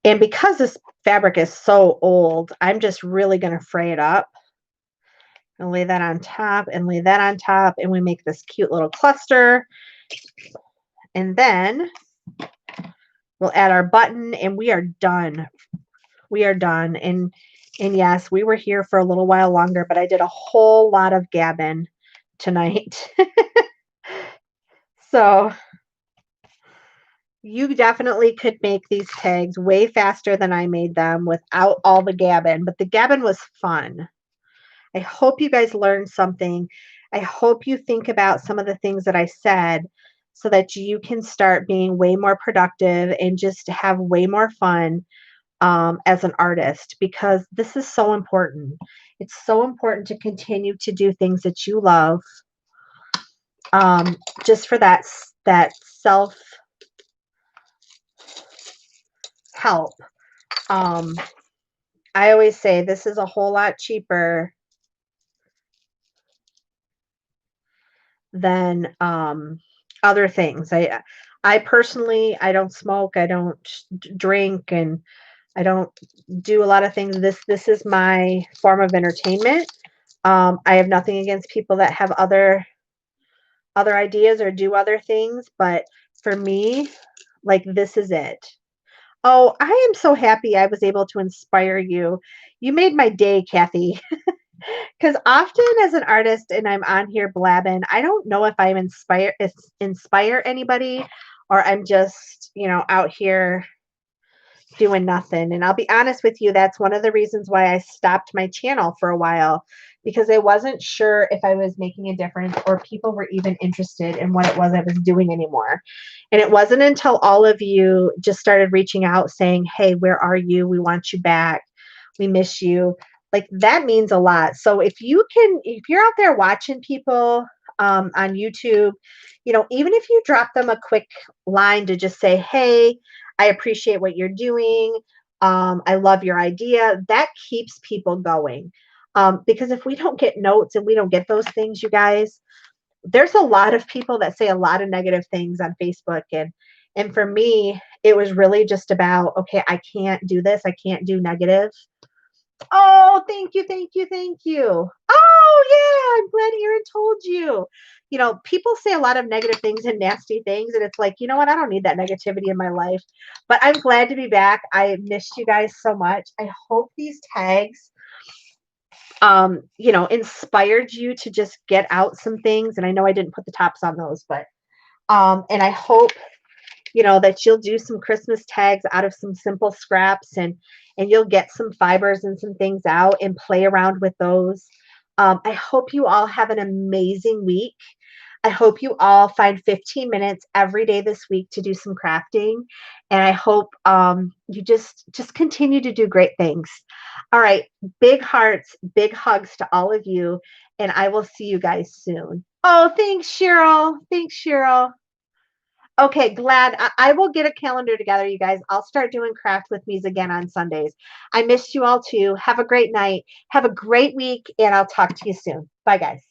And because this fabric is so old, I'm just really going to fray it up. And lay that on top and lay that on top. And we make this cute little cluster. And then we'll add our button and we are done. We are done. And yes, we were here for a little while longer, but I did a whole lot of gabbing tonight. So you definitely could make these tags way faster than I made them without all the gabbing, but the gabbing was fun. I hope you guys learned something. I hope you think about some of the things that I said so that you can start being way more productive and just have way more fun as an artist, because this is so important. It's so important to continue to do things that you love, just for that self help. I always say this is a whole lot cheaper than other things. I personally, I don't smoke, I don't drink, and I don't do a lot of things. This is my form of entertainment. I have nothing against people that have other ideas or do other things, but for me, like this is it. Oh, I am so happy I was able to inspire you. You made my day, Kathy. Because often as an artist and I'm on here blabbing, I don't know if I'm inspire anybody, or I'm just, out here doing nothing. And I'll be honest with you, that's one of the reasons why I stopped my channel for a while, because I wasn't sure if I was making a difference or people were even interested in what it was I was doing anymore. And it wasn't until all of you just started reaching out saying, hey, where are you? We want you back. We miss you. Like that means a lot. So if you're out there watching people on YouTube, even if you drop them a quick line to just say, hey, I appreciate what you're doing. I love your idea. That keeps people going. Because if we don't get notes and we don't get those things, you guys, there's a lot of people that say a lot of negative things on Facebook. And for me, it was really just about, okay, I can't do this. I can't do negative. Oh, thank you, thank you, thank you. Oh, yeah, I'm glad Erin told you. People say a lot of negative things and nasty things, and it's like, you know what? I don't need that negativity in my life. But I'm glad to be back. I missed you guys so much. I hope these tags, inspired you to just get out some things. And I know I didn't put the tops on those, but and I hope that you'll do some Christmas tags out of some simple scraps, and you'll get some fibers and some things out and play around with those. I hope you all have an amazing week. I hope you all find 15 minutes every day this week to do some crafting, and I hope you just continue to do great things. All right, big hearts, big hugs to all of you, and I will see you guys soon. Oh, thanks, Cheryl. Thanks, Cheryl. Okay, glad. I will get a calendar together, you guys. I'll start doing craft with me's again on Sundays. I missed you all too. Have a great night. Have a great week, and I'll talk to you soon. Bye, guys.